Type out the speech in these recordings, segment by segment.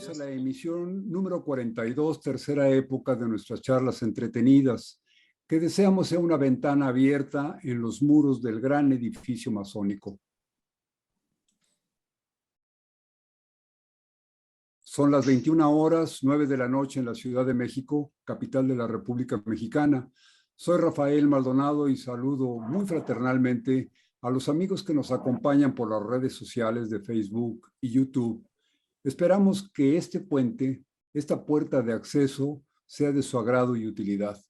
bienvenidos a la emisión número 42, tercera época de nuestras charlas entretenidas, que deseamos sea una ventana abierta en los muros del gran edificio masónico. Son las 21:09 de la noche en la Ciudad de México, capital de la República Mexicana. Soy Rafael Maldonado y saludo muy fraternalmente a los amigos que nos acompañan por las redes sociales de Facebook y YouTube. Esperamos que este puente, esta puerta de acceso, sea de su agrado y utilidad.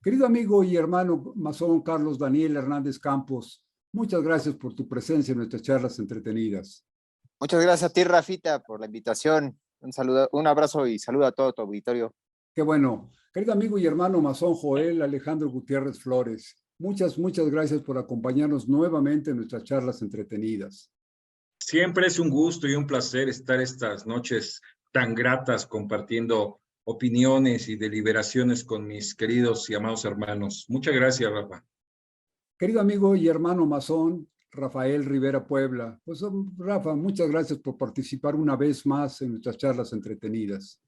Querido amigo y hermano masón Carlos Daniel Hernández Campos, muchas gracias por tu presencia en nuestras charlas entretenidas. Muchas gracias a ti, Rafita, por la invitación. Un saludo, un abrazo y saludo a todo tu auditorio. Qué bueno. Querido amigo y hermano masón Joel Alejandro Gutiérrez Flores, muchas gracias por acompañarnos nuevamente en nuestras charlas entretenidas. Siempre es un gusto y un placer estar estas noches tan gratas compartiendo opiniones y deliberaciones con mis queridos y amados hermanos. Muchas gracias, Rafa. Querido amigo y hermano masón Rafael Rivera Puebla, pues Rafa, muchas gracias por participar una vez más en nuestras charlas entretenidas.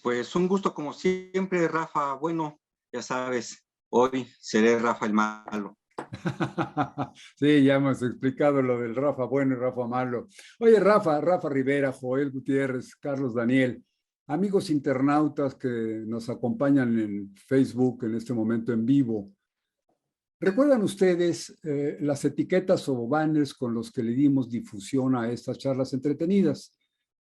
Pues un gusto como siempre, Rafa. Bueno, ya sabes, hoy seré Rafa el malo. Sí, ya hemos explicado lo del Rafa bueno y Rafa malo. Oye, Rafa Rivera, Joel Gutiérrez, Carlos Daniel, amigos internautas que nos acompañan en Facebook en este momento en vivo. ¿Recuerdan ustedes las etiquetas o banners con los que le dimos difusión a estas charlas entretenidas?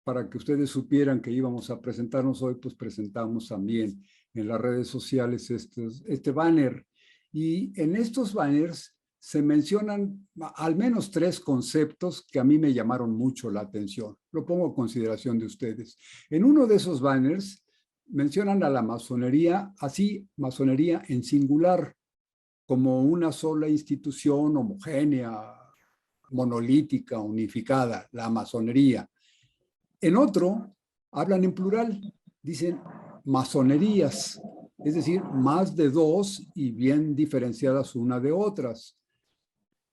Para que ustedes supieran que íbamos a presentarnos hoy, pues presentamos también en las redes sociales este banner. Y en estos banners se mencionan al menos 3 conceptos que a mí me llamaron mucho la atención. Lo pongo a consideración de ustedes. En uno de esos banners mencionan a la masonería, así, masonería en singular, como una sola institución homogénea, monolítica, unificada, la masonería. En otro, hablan en plural, dicen masonerías, es decir, más de 2 y bien diferenciadas una de otras.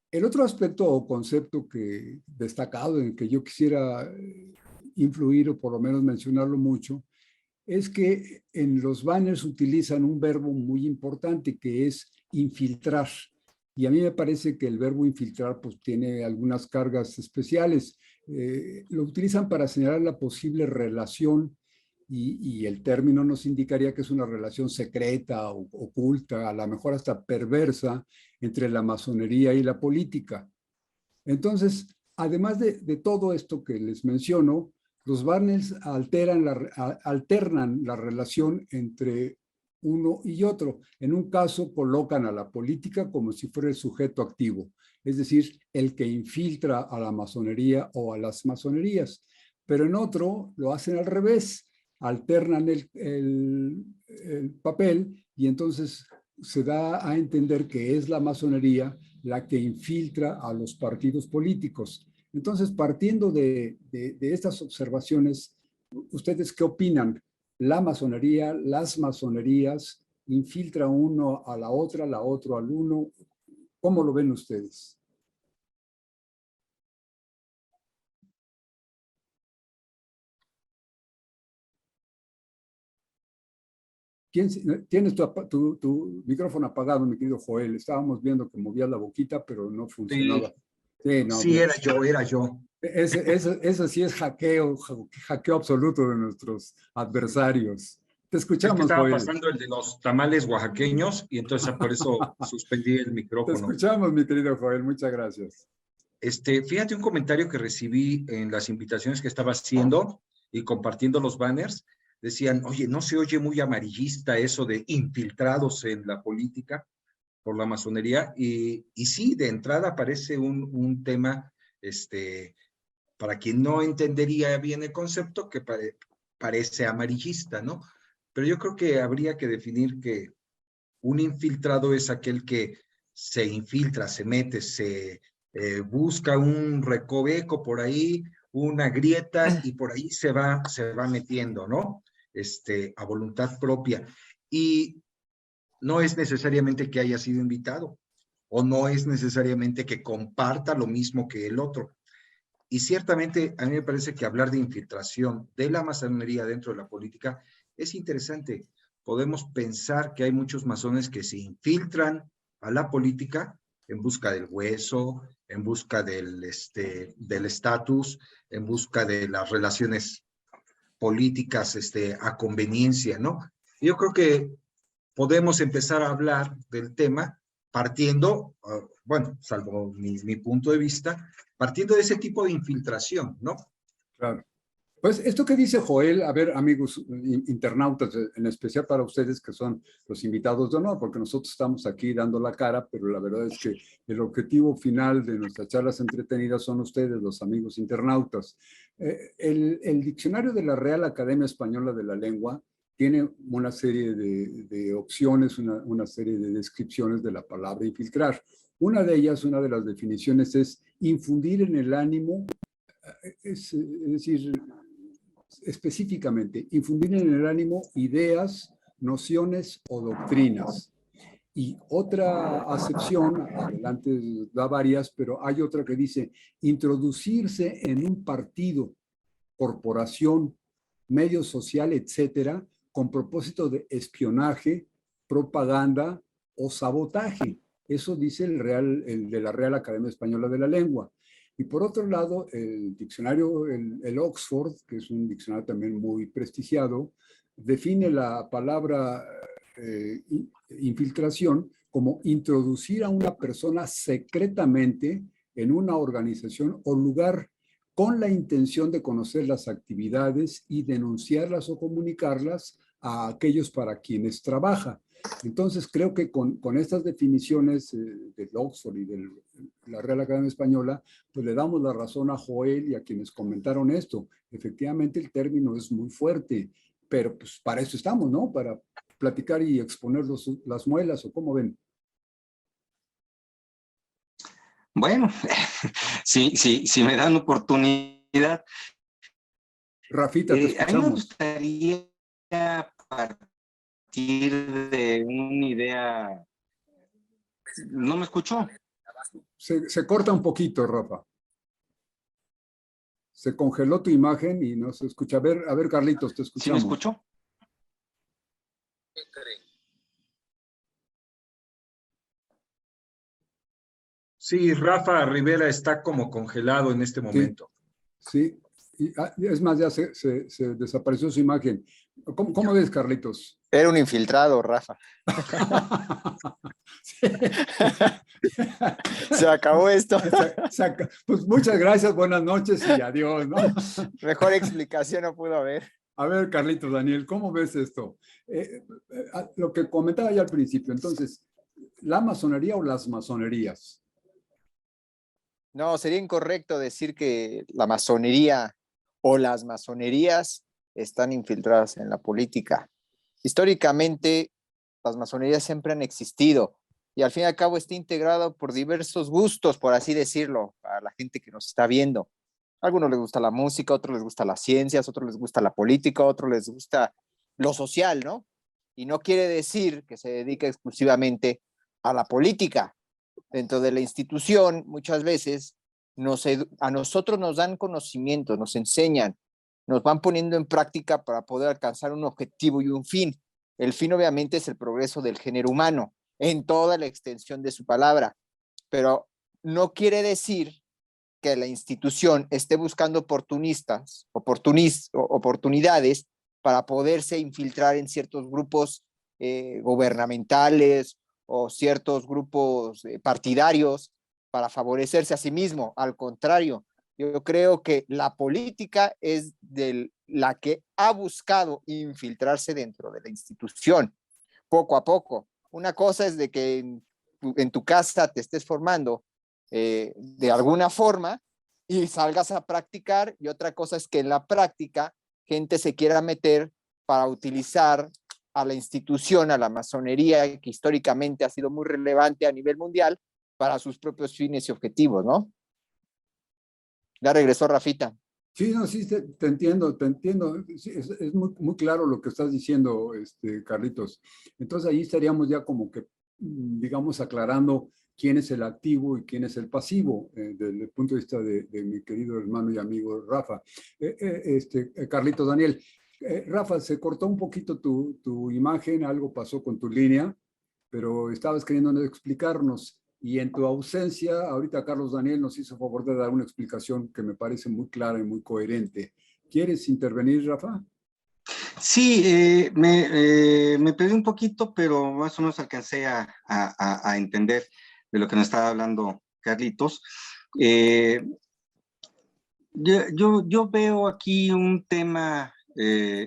El otro aspecto o concepto que destacado en el que yo quisiera influir o por lo menos mencionarlo mucho, es que en los banners utilizan un verbo muy importante que es infiltrar. Y a mí me parece que el verbo infiltrar pues tiene algunas cargas especiales. Lo utilizan para señalar la posible relación y el término nos indicaría que es una relación secreta, o oculta, a lo mejor hasta perversa entre la masonería y la política. Entonces, además de todo esto que les menciono, los banners alternan la relación entre uno y otro. En un caso colocan a la política como si fuera el sujeto activo, es decir, el que infiltra a la masonería o a las masonerías. Pero en otro lo hacen al revés, alternan el papel y entonces se da a entender que es la masonería la que infiltra a los partidos políticos. Entonces, partiendo de estas observaciones, ¿ustedes qué opinan? ¿La masonería, las masonerías, infiltra uno a la otra al uno? ¿Cómo lo ven ustedes? Tienes tu micrófono apagado, mi querido Joel. Estábamos viendo que movías la boquita, pero no funcionaba. Sí, no, sí, era yo. Eso sí es hackeo absoluto de nuestros adversarios. Te escuchamos, es que estaba Joel. pasando el de los tamales oaxaqueños y entonces por eso suspendí el micrófono. Te escuchamos, mi querido Joel. Muchas gracias. Fíjate un comentario que recibí en las invitaciones que estaba haciendo y compartiendo los banners. Decían, oye, ¿no se oye muy amarillista eso de infiltrados en la política por la masonería? Y sí, de entrada aparece un tema, para quien no entendería bien el concepto, que parece amarillista, ¿no? Pero yo creo que habría que definir que un infiltrado es aquel que se infiltra, se mete, se busca un recoveco por ahí, una grieta y por ahí se va metiendo, ¿no? A voluntad propia. Y no es necesariamente que haya sido invitado o no es necesariamente que comparta lo mismo que el otro. Y ciertamente a mí me parece que hablar de infiltración de la masonería dentro de la política es interesante. Podemos pensar que hay muchos masones que se infiltran a la política en busca del hueso, en busca del estatus, en busca de las relaciones políticas a conveniencia, ¿no? Yo creo que podemos empezar a hablar del tema partiendo, bueno, salvo mi punto de vista, partiendo de ese tipo de infiltración, ¿no? Claro. Pues esto que dice Joel, a ver, amigos internautas, en especial para ustedes que son los invitados de honor, porque nosotros estamos aquí dando la cara, pero la verdad es que el objetivo final de nuestras charlas entretenidas son ustedes, los amigos internautas. El diccionario de la Real Academia Española de la Lengua tiene una serie de opciones, una serie de descripciones de la palabra infiltrar. Una de ellas, una de las definiciones es infundir en el ánimo, es decir, específicamente, infundir en el ánimo ideas, nociones o doctrinas. Y otra acepción, adelante da varias, pero hay otra que dice introducirse en un partido, corporación, medio social, etcétera, con propósito de espionaje, propaganda o sabotaje. Eso dice el de la Real Academia Española de la Lengua. Y por otro lado, el diccionario, el Oxford, que es un diccionario también muy prestigiado, define la palabra infiltración como introducir a una persona secretamente en una organización o lugar con la intención de conocer las actividades y denunciarlas o comunicarlas a aquellos para quienes trabaja. Entonces, creo que con estas definiciones del Oxford y de la Real Academia Española, pues le damos la razón a Joel y a quienes comentaron esto. Efectivamente, el término es muy fuerte, pero pues para eso estamos, ¿no? Para platicar y exponer las muelas, ¿o cómo ven? Bueno, sí me dan oportunidad. Rafita, te A mí me escuchamos. gustaría partir de una idea. ¿No me escuchó? Se corta un poquito, Rafa. Se congeló tu imagen y no se escucha. A ver, Carlitos, te ¿Sí me escuchamos. escuchó? Sí, Rafa Rivera está como congelado en este momento. Sí. Y, es más, ya se desapareció su imagen. ¿Cómo ves, Carlitos? Era un infiltrado, Rafa. Sí. Se acabó esto. Pues muchas gracias, buenas noches y adiós, ¿no? Mejor explicación no pudo haber. A ver, Carlitos, Daniel, ¿cómo ves esto? Lo que comentaba ya al principio, entonces, ¿la masonería o las masonerías? No, sería incorrecto decir que la masonería o las masonerías están infiltradas en la política. Históricamente, las masonerías siempre han existido y al fin y al cabo está integrado por diversos gustos, por así decirlo, para la gente que nos está viendo. A algunos les gusta la música, a otros les gusta las ciencias, a otros les gusta la política, a otros les gusta lo social, ¿no? Y no quiere decir que se dedique exclusivamente a la política. Dentro de la institución, muchas veces, a nosotros nos dan conocimiento, nos enseñan, nos van poniendo en práctica para poder alcanzar un objetivo y un fin. El fin, obviamente, es el progreso del género humano en toda la extensión de su palabra, pero no quiere decir que la institución esté buscando oportunidades para poderse infiltrar en ciertos grupos gubernamentales o ciertos grupos partidarios para favorecerse a sí mismo. Al contrario, yo creo que la política es la que ha buscado infiltrarse dentro de la institución, poco a poco. Una cosa es de que en tu casa te estés formando de alguna forma y salgas a practicar, y otra cosa es que en la práctica gente se quiera meter para utilizar a la institución, a la masonería, que históricamente ha sido muy relevante a nivel mundial, para sus propios fines y objetivos, ¿no? Ya regresó Rafita. Sí, no, sí, te entiendo, te entiendo. Sí, es muy, muy claro lo que estás diciendo, Carlitos. Entonces ahí estaríamos ya como que digamos, aclarando quién es el activo y quién es el pasivo, desde el punto de vista de mi querido hermano y amigo Rafa. Carlitos Daniel, Rafa, se cortó un poquito tu imagen, algo pasó con tu línea, pero estabas queriendo explicarnos. Y en tu ausencia, ahorita Carlos Daniel nos hizo favor de dar una explicación que me parece muy clara y muy coherente. ¿Quieres intervenir, Rafa? Sí, me perdí un poquito, pero más o menos alcancé a entender de lo que nos estaba hablando Carlitos. Eh, yo veo aquí un tema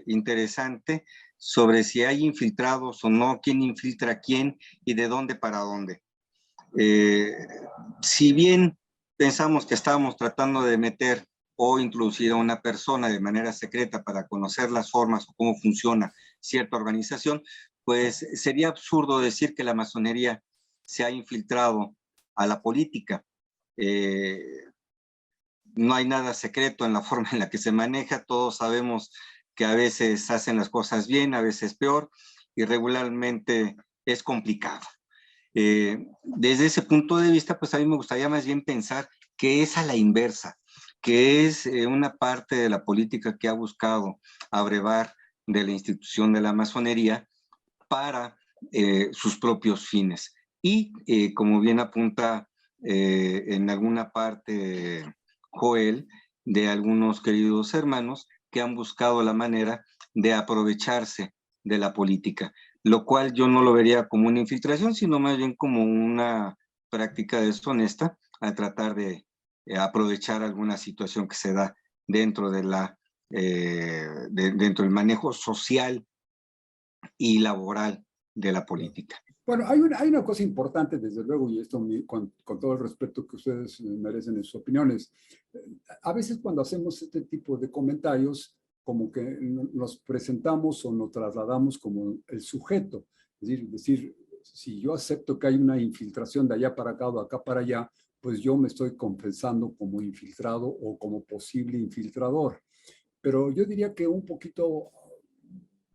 interesante sobre si hay infiltrados o no, quién infiltra a quién y de dónde para dónde. Eh, si bien pensamos que estábamos tratando de meter o introducir a una persona de manera secreta para conocer las formas o cómo funciona cierta organización, pues sería absurdo decir que la masonería se ha infiltrado a la política. Eh, no hay nada secreto en la forma en la que se maneja, todos sabemos que a veces hacen las cosas bien, a veces peor, y regularmente es complicado. Desde ese punto de vista, pues a mí me gustaría más bien pensar que es a la inversa, que es una parte de la política que ha buscado abrevar de la institución de la masonería para sus propios fines. Y como bien apunta en alguna parte Joel, de algunos queridos hermanos que han buscado la manera de aprovecharse de la política, lo cual yo no lo vería como una infiltración, sino más bien como una práctica deshonesta a tratar de aprovechar alguna situación que se da dentro dentro del manejo social y laboral de la política. Bueno, hay una cosa importante, desde luego, y esto con todo el respeto que ustedes merecen en sus opiniones. A veces cuando hacemos este tipo de comentarios, como que nos presentamos o nos trasladamos como el sujeto. Es decir, si yo acepto que hay una infiltración de allá para acá o de acá para allá, pues yo me estoy confesando como infiltrado o como posible infiltrador. Pero yo diría que un poquito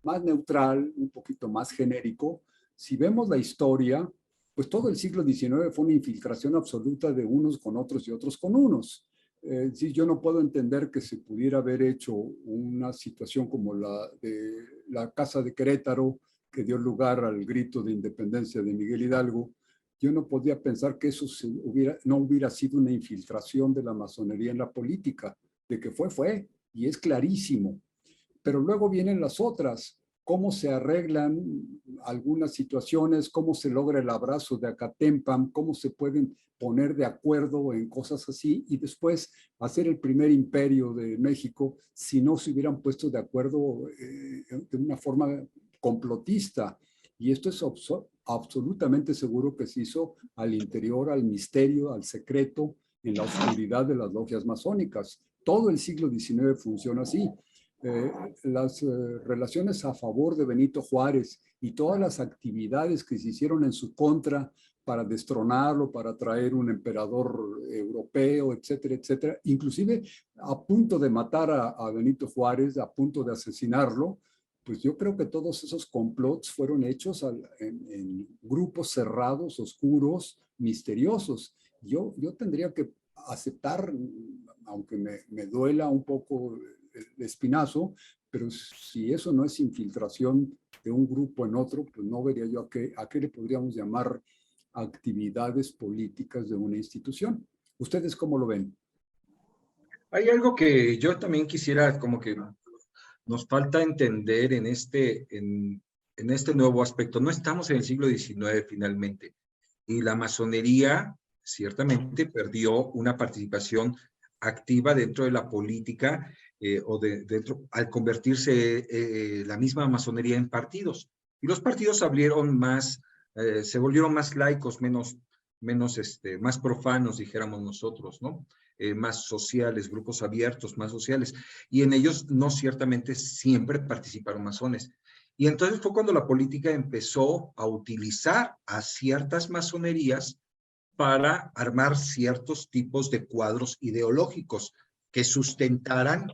más neutral, un poquito más genérico. Si vemos la historia, pues todo el siglo XIX fue una infiltración absoluta de unos con otros y otros con unos. Sí, yo no puedo entender que se pudiera haber hecho una situación como la de la Casa de Querétaro, que dio lugar al grito de independencia de Miguel Hidalgo. Yo no podía pensar que eso no hubiera sido una infiltración de la masonería en la política. De que fue, y es clarísimo. Pero luego vienen las otras, cómo se arreglan algunas situaciones, cómo se logra el abrazo de Acatempam, cómo se pueden poner de acuerdo en cosas así y después hacer el primer imperio de México si no se hubieran puesto de acuerdo de una forma complotista. Y esto es absolutamente seguro que se hizo al interior, al misterio, al secreto, en la oscuridad de las logias masónicas. Todo el siglo XIX funciona así. Las relaciones a favor de Benito Juárez y todas las actividades que se hicieron en su contra para destronarlo, para traer un emperador europeo, etcétera, etcétera, inclusive a punto de matar a Benito Juárez, a punto de asesinarlo, pues yo creo que todos esos complots fueron hechos en grupos cerrados, oscuros, misteriosos. Yo tendría que aceptar, aunque me duela un poco el espinazo, pero si eso no es infiltración de un grupo en otro, pues no vería yo a qué le podríamos llamar actividades políticas de una institución. ¿Ustedes cómo lo ven? Hay algo que yo también quisiera, como que nos falta entender en este nuevo aspecto. No estamos en el siglo XIX finalmente, y la masonería ciertamente perdió una participación activa dentro de la política al convertirse la misma masonería en partidos. Y los partidos se volvieron más laicos, más profanos, dijéramos nosotros, ¿no? Más sociales, grupos abiertos, más sociales. Y en ellos no ciertamente siempre participaron masones. Y entonces fue cuando la política empezó a utilizar a ciertas masonerías para armar ciertos tipos de cuadros ideológicos que sustentaran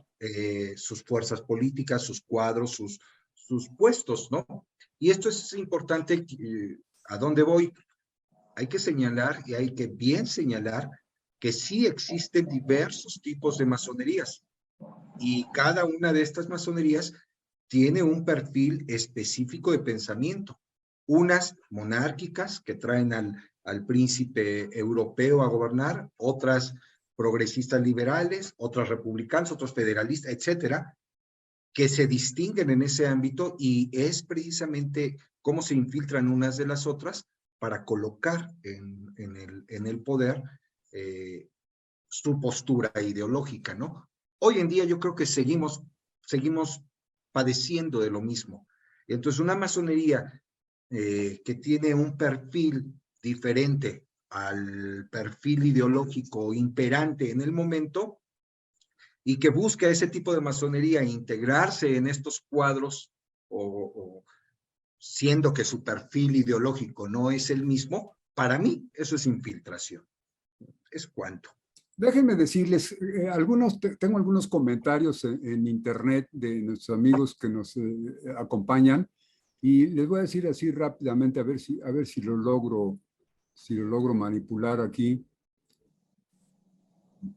sus fuerzas políticas, sus cuadros, sus puestos, ¿no? Y esto es importante ¿A dónde voy? Hay que señalar y hay que bien señalar que sí existen diversos tipos de masonerías y cada una de estas masonerías tiene un perfil específico de pensamiento. Unas monárquicas que traen al príncipe europeo a gobernar, otras progresistas liberales, otras republicanas, otros federalistas, etcétera, que se distinguen en ese ámbito y es precisamente cómo se infiltran unas de las otras para colocar en el poder su postura ideológica, ¿no? Hoy en día yo creo que seguimos padeciendo de lo mismo. Entonces, una masonería que tiene un perfil diferente al perfil ideológico imperante en el momento y que busca ese tipo de masonería integrarse en estos cuadros o siendo que su perfil ideológico no es el mismo, para mí eso es infiltración. Es cuanto. Déjenme decirles, tengo algunos comentarios en internet de nuestros amigos que nos acompañan y les voy a decir así rápidamente a ver si lo logro manipular aquí.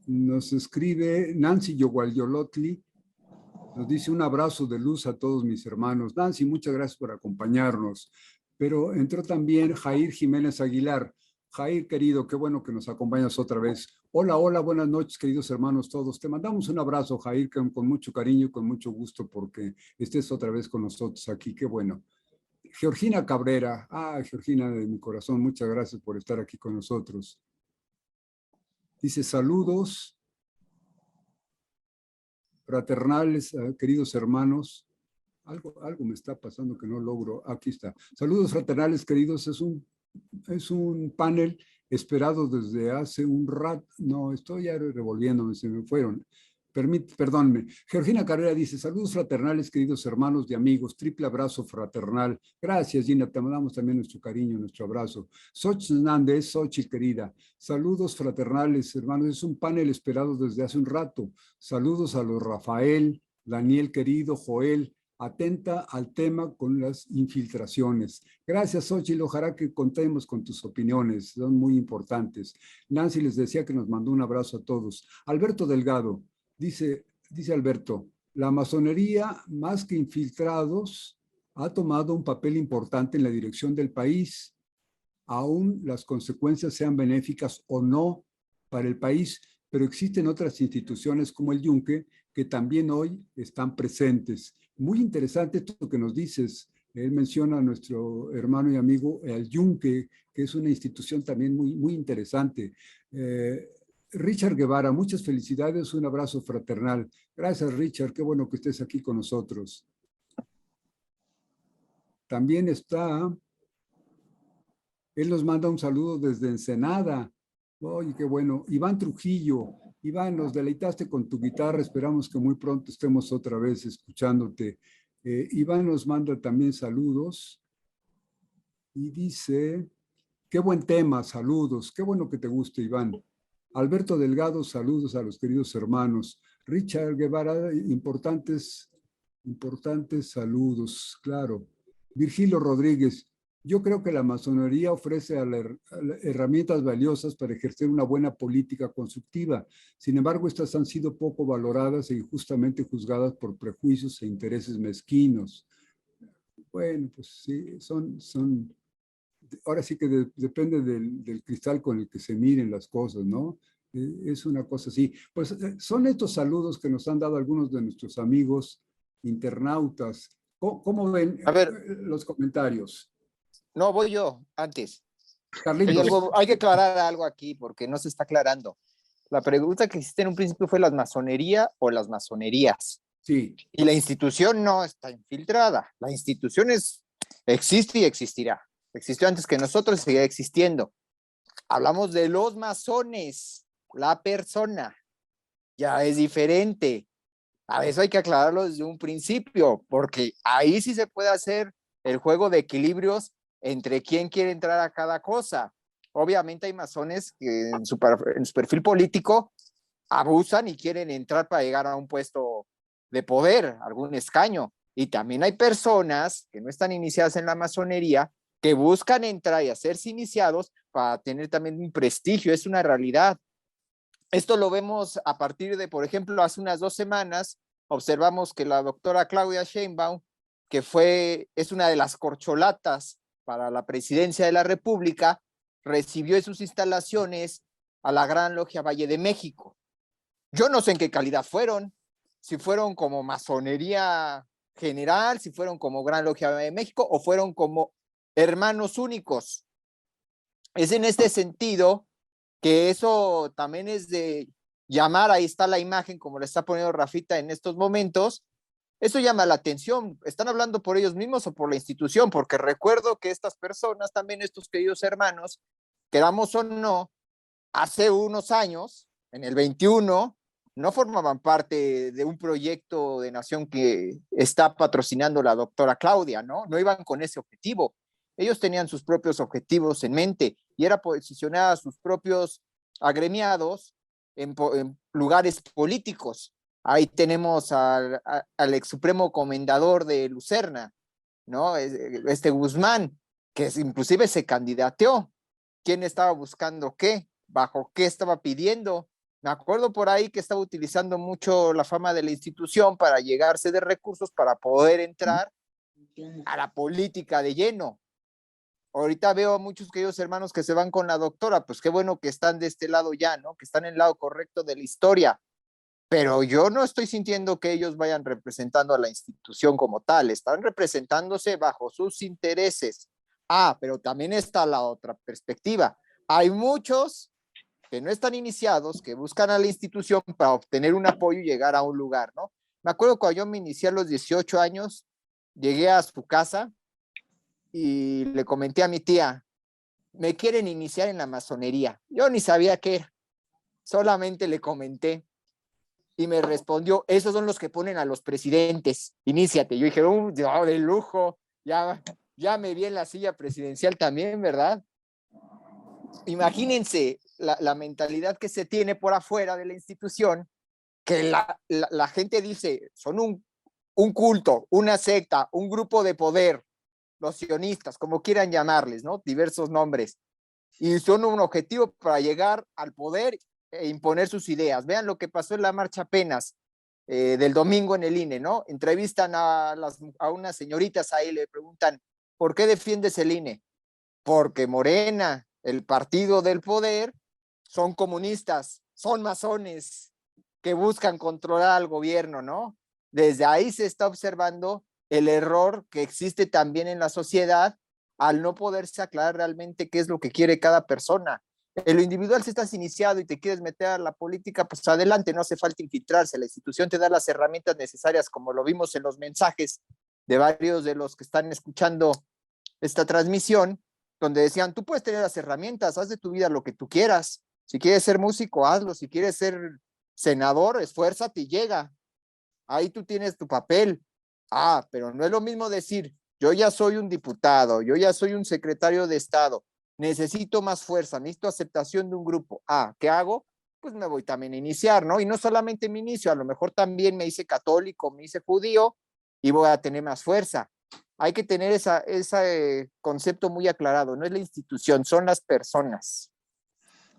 Nos escribe Nancy Yoguayolotli, nos dice un abrazo de luz a todos mis hermanos. Nancy, muchas gracias por acompañarnos. Pero entró también Jair Jiménez Aguilar. Jair, querido, qué bueno que nos acompañas otra vez. Hola, hola, buenas noches, queridos hermanos todos. Te mandamos un abrazo, Jair, con mucho cariño y con mucho gusto porque estés otra vez con nosotros aquí. Qué bueno. Georgina Cabrera. Georgina de mi corazón, muchas gracias por estar aquí con nosotros. Dice, saludos fraternales, queridos hermanos. Algo me está pasando que no logro. Aquí está. Saludos fraternales, queridos. Es un panel esperado desde hace un rato. No, estoy ya revolviéndome, se me fueron. Perdónme. Georgina Carrera dice, saludos fraternales, queridos hermanos y amigos. Triple abrazo fraternal. Gracias, Gina. Te mandamos también nuestro cariño, nuestro abrazo. Xochitl Hernández, Xochitl querida. Saludos fraternales, hermanos. Es un panel esperado desde hace un rato. Saludos a los Rafael, Daniel querido, Joel. Atenta al tema con las infiltraciones. Gracias, Xochitl. Ojalá que contemos con tus opiniones. Son muy importantes. Nancy les decía que nos mandó un abrazo a todos. Alberto Delgado. Dice Alberto, la masonería, más que infiltrados, ha tomado un papel importante en la dirección del país, aún las consecuencias sean benéficas o no para el país, pero existen otras instituciones como el Yunque que también hoy están presentes. Muy interesante esto que nos dices. Él menciona a nuestro hermano y amigo el Yunque, que es una institución también muy, muy interesante. Richard Guevara, muchas felicidades, un abrazo fraternal. Gracias, Richard, qué bueno que estés aquí con nosotros. También él nos manda un saludo desde Ensenada. Oye, qué bueno. Iván Trujillo. Iván, nos deleitaste con tu guitarra, esperamos que muy pronto estemos otra vez escuchándote. Iván nos manda también saludos y dice, qué buen tema, saludos, qué bueno que te guste, Iván. Alberto Delgado, saludos a los queridos hermanos. Richard Guevara, importantes saludos, claro. Virgilio Rodríguez, yo creo que la masonería ofrece herramientas valiosas para ejercer una buena política constructiva. Sin embargo, estas han sido poco valoradas e injustamente juzgadas por prejuicios e intereses mezquinos. Bueno, pues sí, ahora sí que depende del cristal con el que se miren las cosas, ¿no? Es una cosa así. Pues son estos saludos que nos han dado algunos de nuestros amigos internautas. ¿Cómo ven los comentarios? No, voy yo antes. Carlitos. Hay que aclarar algo aquí porque no se está aclarando. La pregunta que hiciste en un principio fue ¿la masonería o las masonerías? Sí. Y la institución no está infiltrada. La institución existe y existirá. Existió antes que nosotros y seguirá existiendo. Hablamos de los masones, la persona. Ya es diferente. A eso hay que aclararlo desde un principio, porque ahí sí se puede hacer el juego de equilibrios entre quién quiere entrar a cada cosa. Obviamente hay masones que en su perfil político abusan y quieren entrar para llegar a un puesto de poder, algún escaño. Y también hay personas que no están iniciadas en la masonería, que buscan entrar y hacerse iniciados para tener también un prestigio, es una realidad. Esto lo vemos a partir de, por ejemplo, hace unas 2 semanas, observamos que la doctora Claudia Sheinbaum, que es una de las corcholatas para la presidencia de la República, recibió en sus instalaciones a la Gran Logia Valle de México. Yo no sé en qué calidad fueron, si fueron como masonería general, si fueron como Gran Logia Valle de México o fueron como hermanos únicos. Es en este sentido que eso también es de llamar, ahí está la imagen como le está poniendo Rafita en estos momentos, eso llama la atención, ¿están hablando por ellos mismos o por la institución? Porque recuerdo que estas personas, también estos queridos hermanos, queramos o no, hace unos años, en el 21, no formaban parte de un proyecto de nación que está patrocinando la doctora Claudia, ¿no? No iban con ese objetivo. Ellos tenían sus propios objetivos en mente y era posicionar a sus propios agremiados en lugares políticos. Ahí tenemos al ex supremo comendador de Lucerna, ¿no? Guzmán, que inclusive se candidateó. ¿Quién estaba buscando qué? ¿Bajo qué estaba pidiendo? Me acuerdo por ahí que estaba utilizando mucho la fama de la institución para llegarse de recursos para poder entrar a la política de lleno. Ahorita veo a muchos queridos hermanos que se van con la doctora, pues qué bueno que están de este lado ya, ¿no? Que están en el lado correcto de la historia, pero yo no estoy sintiendo que ellos vayan representando a la institución como tal, están representándose bajo sus intereses. Pero también está la otra perspectiva. Hay muchos que no están iniciados, que buscan a la institución para obtener un apoyo y llegar a un lugar, ¿no? Me acuerdo cuando yo me inicié a los 18 años, llegué a su casa y le comenté a mi tía, me quieren iniciar en la masonería. Yo ni sabía qué era, solamente le comenté y me respondió, esos son los que ponen a los presidentes, iníciate. Yo dije, de lujo, ya me vi en la silla presidencial también, ¿verdad? Imagínense la mentalidad que se tiene por afuera de la institución, que la gente dice, son un culto, una secta, un grupo de poder, los sionistas, como quieran llamarles, ¿no? Diversos nombres. Y son un objetivo para llegar al poder e imponer sus ideas. Vean lo que pasó en la marcha apenas del domingo en el INE, ¿no? Entrevistan a unas señoritas ahí, le preguntan, ¿por qué defiendes el INE? Porque Morena, el partido del poder, son comunistas, son masones que buscan controlar al gobierno, ¿no? Desde ahí se está observando el error que existe también en la sociedad al no poderse aclarar realmente qué es lo que quiere cada persona. En lo individual, si estás iniciado y te quieres meter a la política, pues adelante, no hace falta infiltrarse. La institución te da las herramientas necesarias, como lo vimos en los mensajes de varios de los que están escuchando esta transmisión, donde decían, tú puedes tener las herramientas, haz de tu vida lo que tú quieras. Si quieres ser músico, hazlo. Si quieres ser senador, esfuérzate y llega. Ahí tú tienes tu papel. Pero no es lo mismo decir, yo ya soy un diputado, yo ya soy un secretario de Estado, necesito más fuerza, necesito aceptación de un grupo. ¿Qué hago? Pues me voy también a iniciar, ¿no? Y no solamente me inicio, a lo mejor también me hice católico, me hice judío y voy a tener más fuerza. Hay que tener ese concepto muy aclarado, no es la institución, son las personas.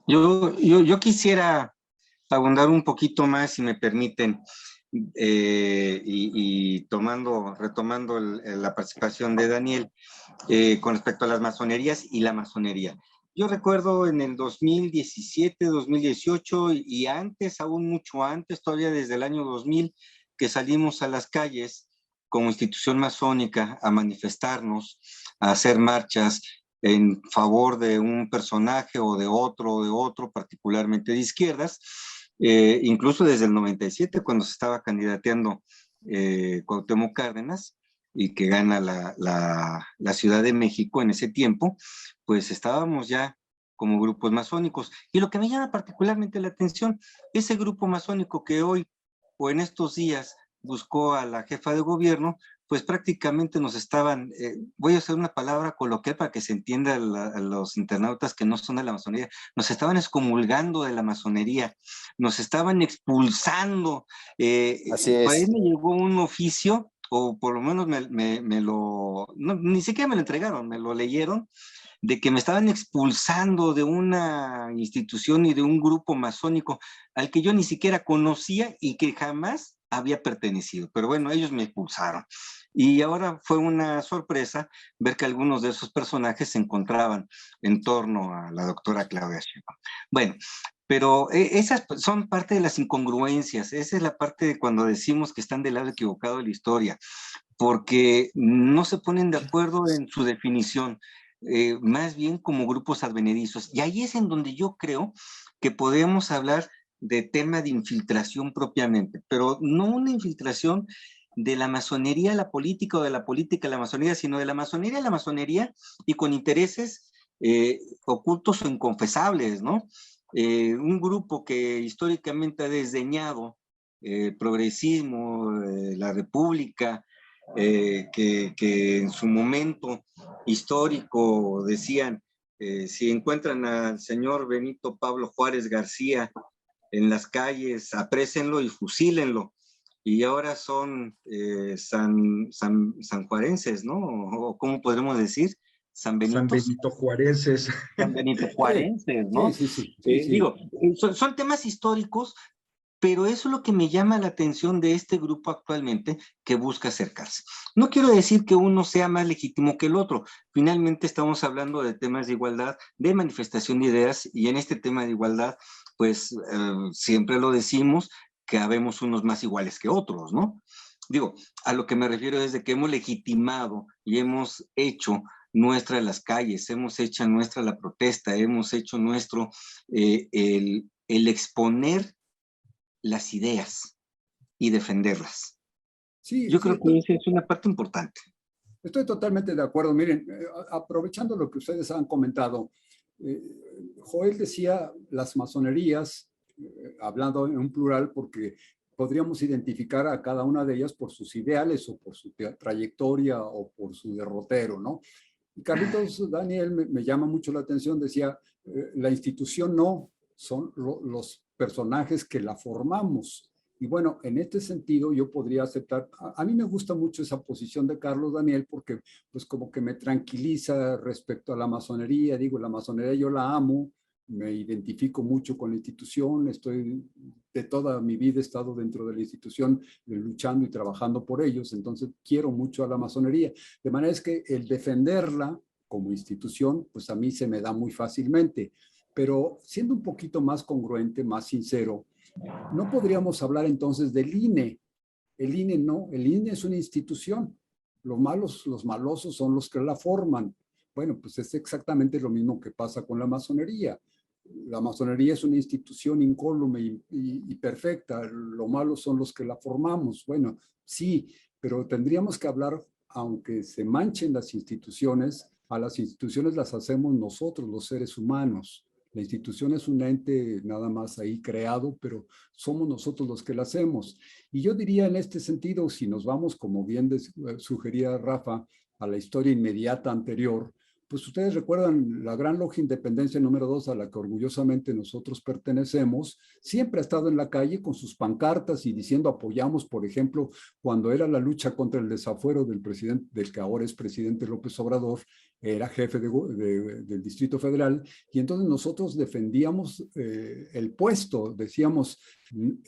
Yo quisiera abundar un poquito más, si me permiten, y retomando la participación de Daniel con respecto a las masonerías y la masonería. Yo recuerdo en el 2017, 2018 y antes, aún mucho antes, todavía desde el año 2000, que salimos a las calles como institución masónica a manifestarnos, a hacer marchas en favor de un personaje o de otro, particularmente de izquierdas. Incluso desde el 97, cuando se estaba candidateando Cuauhtémoc Cárdenas y que gana la Ciudad de México en ese tiempo, pues estábamos ya como grupos masónicos. Y lo que me llama particularmente la atención, ese grupo masónico que hoy o en estos días buscó a la jefa de gobierno, pues prácticamente nos estaban, voy a usar una palabra coloquial para que se entienda a los internautas que no son de la masonería, nos estaban excomulgando de la masonería, nos estaban expulsando. Así Por ahí es. me llegó un oficio o por lo menos me lo, no, ni siquiera me lo entregaron, me lo leyeron, de que me estaban expulsando de una institución y de un grupo masónico al que yo ni siquiera conocía y que jamás había pertenecido. Pero bueno, ellos me expulsaron. Y ahora fue una sorpresa ver que algunos de esos personajes se encontraban en torno a la doctora Claudia Sheinbaum. Bueno, pero esas son parte de las incongruencias. Esa es la parte de cuando decimos que están del lado equivocado de la historia, porque no se ponen de acuerdo en su definición, más bien como grupos advenedizos. Y ahí es en donde yo creo que podemos hablar de tema de infiltración propiamente, pero no una infiltración de la masonería a la política o de la política a la masonería, sino de la masonería a la masonería y con intereses ocultos o inconfesables, ¿no? Un grupo que históricamente ha desdeñado progresismo, la república, que en su momento histórico decían, si encuentran al señor Benito Pablo Juárez García en las calles, aprésenlo y fusílenlo. Y ahora son sanjuarenses, ¿no? O ¿cómo podremos decir? San San Benitos. Benito Juarenses. San Benito Juarenses, ¿no? Sí. Digo, son temas históricos, pero eso es lo que me llama la atención de este grupo actualmente que busca acercarse. No quiero decir que uno sea más legítimo que el otro. Finalmente estamos hablando de temas de igualdad, de manifestación de ideas, y en este tema de igualdad, pues siempre lo decimos, que habemos unos más iguales que otros, ¿no? Digo, a lo que me refiero es de que hemos legitimado y hemos hecho nuestra las calles, hemos hecho nuestra la protesta, hemos hecho nuestro el exponer las ideas y defenderlas. Sí, Yo creo que esa es una parte importante. estoy totalmente de acuerdo. Miren, aprovechando lo que ustedes han comentado, Joel decía las masonerías, hablando en un plural, porque podríamos identificar a cada una de ellas por sus ideales o por su trayectoria o por su derrotero, ¿no? Y Carlitos Daniel me llama mucho la atención, decía, la institución no, son los personajes que la formamos. Y bueno, en este sentido yo podría aceptar, a mí me gusta mucho esa posición de Carlos Daniel porque pues como que me tranquiliza respecto a la masonería, digo, la masonería yo la amo, me identifico mucho con la institución, estoy de toda mi vida he estado dentro de la institución luchando y trabajando por ellos, entonces quiero mucho a la masonería, de manera es que el defenderla como institución, pues a mí se me da muy fácilmente, pero siendo un poquito más congruente, más sincero, no podríamos hablar entonces del INE. El INE no, el INE es una institución. Los malosos son los que la forman. Bueno, pues es exactamente lo mismo que pasa con la masonería. La masonería es una institución incólume y perfecta. Lo malo son los que la formamos. Bueno, sí, pero tendríamos que hablar, aunque se manchen las instituciones, a las instituciones las hacemos nosotros, los seres humanos. La institución es un ente nada más ahí creado, pero somos nosotros los que la hacemos. Y yo diría en este sentido, si nos vamos, como bien sugería Rafa, a la historia inmediata anterior, pues ustedes recuerdan la Gran Logia Independencia número 2 a la que orgullosamente nosotros pertenecemos, siempre ha estado en la calle con sus pancartas y diciendo apoyamos, por ejemplo, cuando era la lucha contra el desafuero del presidente, del que ahora es presidente López Obrador, era jefe del Distrito Federal, y entonces nosotros defendíamos el puesto, decíamos,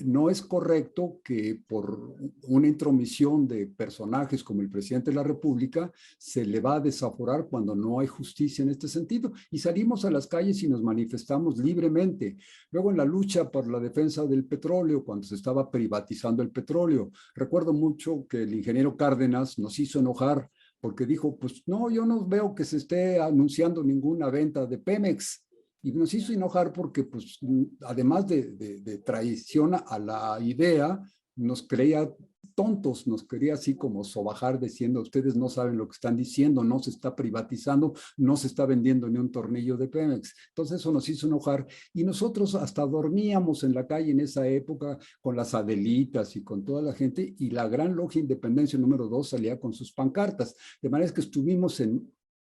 no es correcto que por una intromisión de personajes como el presidente de la República se le va a desaforar cuando no hay justicia en este sentido, y salimos a las calles y nos manifestamos libremente. Luego en la lucha por la defensa del petróleo, cuando se estaba privatizando el petróleo, recuerdo mucho que el ingeniero Cárdenas nos hizo enojar porque dijo, pues no, yo no veo que se esté anunciando ninguna venta de Pemex. Y nos hizo enojar porque, pues, además de traición a la idea, nos creía tontos, nos quería así como sobajar diciendo, ustedes no saben lo que están diciendo, no se está privatizando, no se está vendiendo ni un tornillo de Pemex. Entonces eso nos hizo enojar y nosotros hasta dormíamos en la calle en esa época con las Adelitas y con toda la gente y la Gran Logia Independencia número 2 salía con sus pancartas, de manera que estuvimos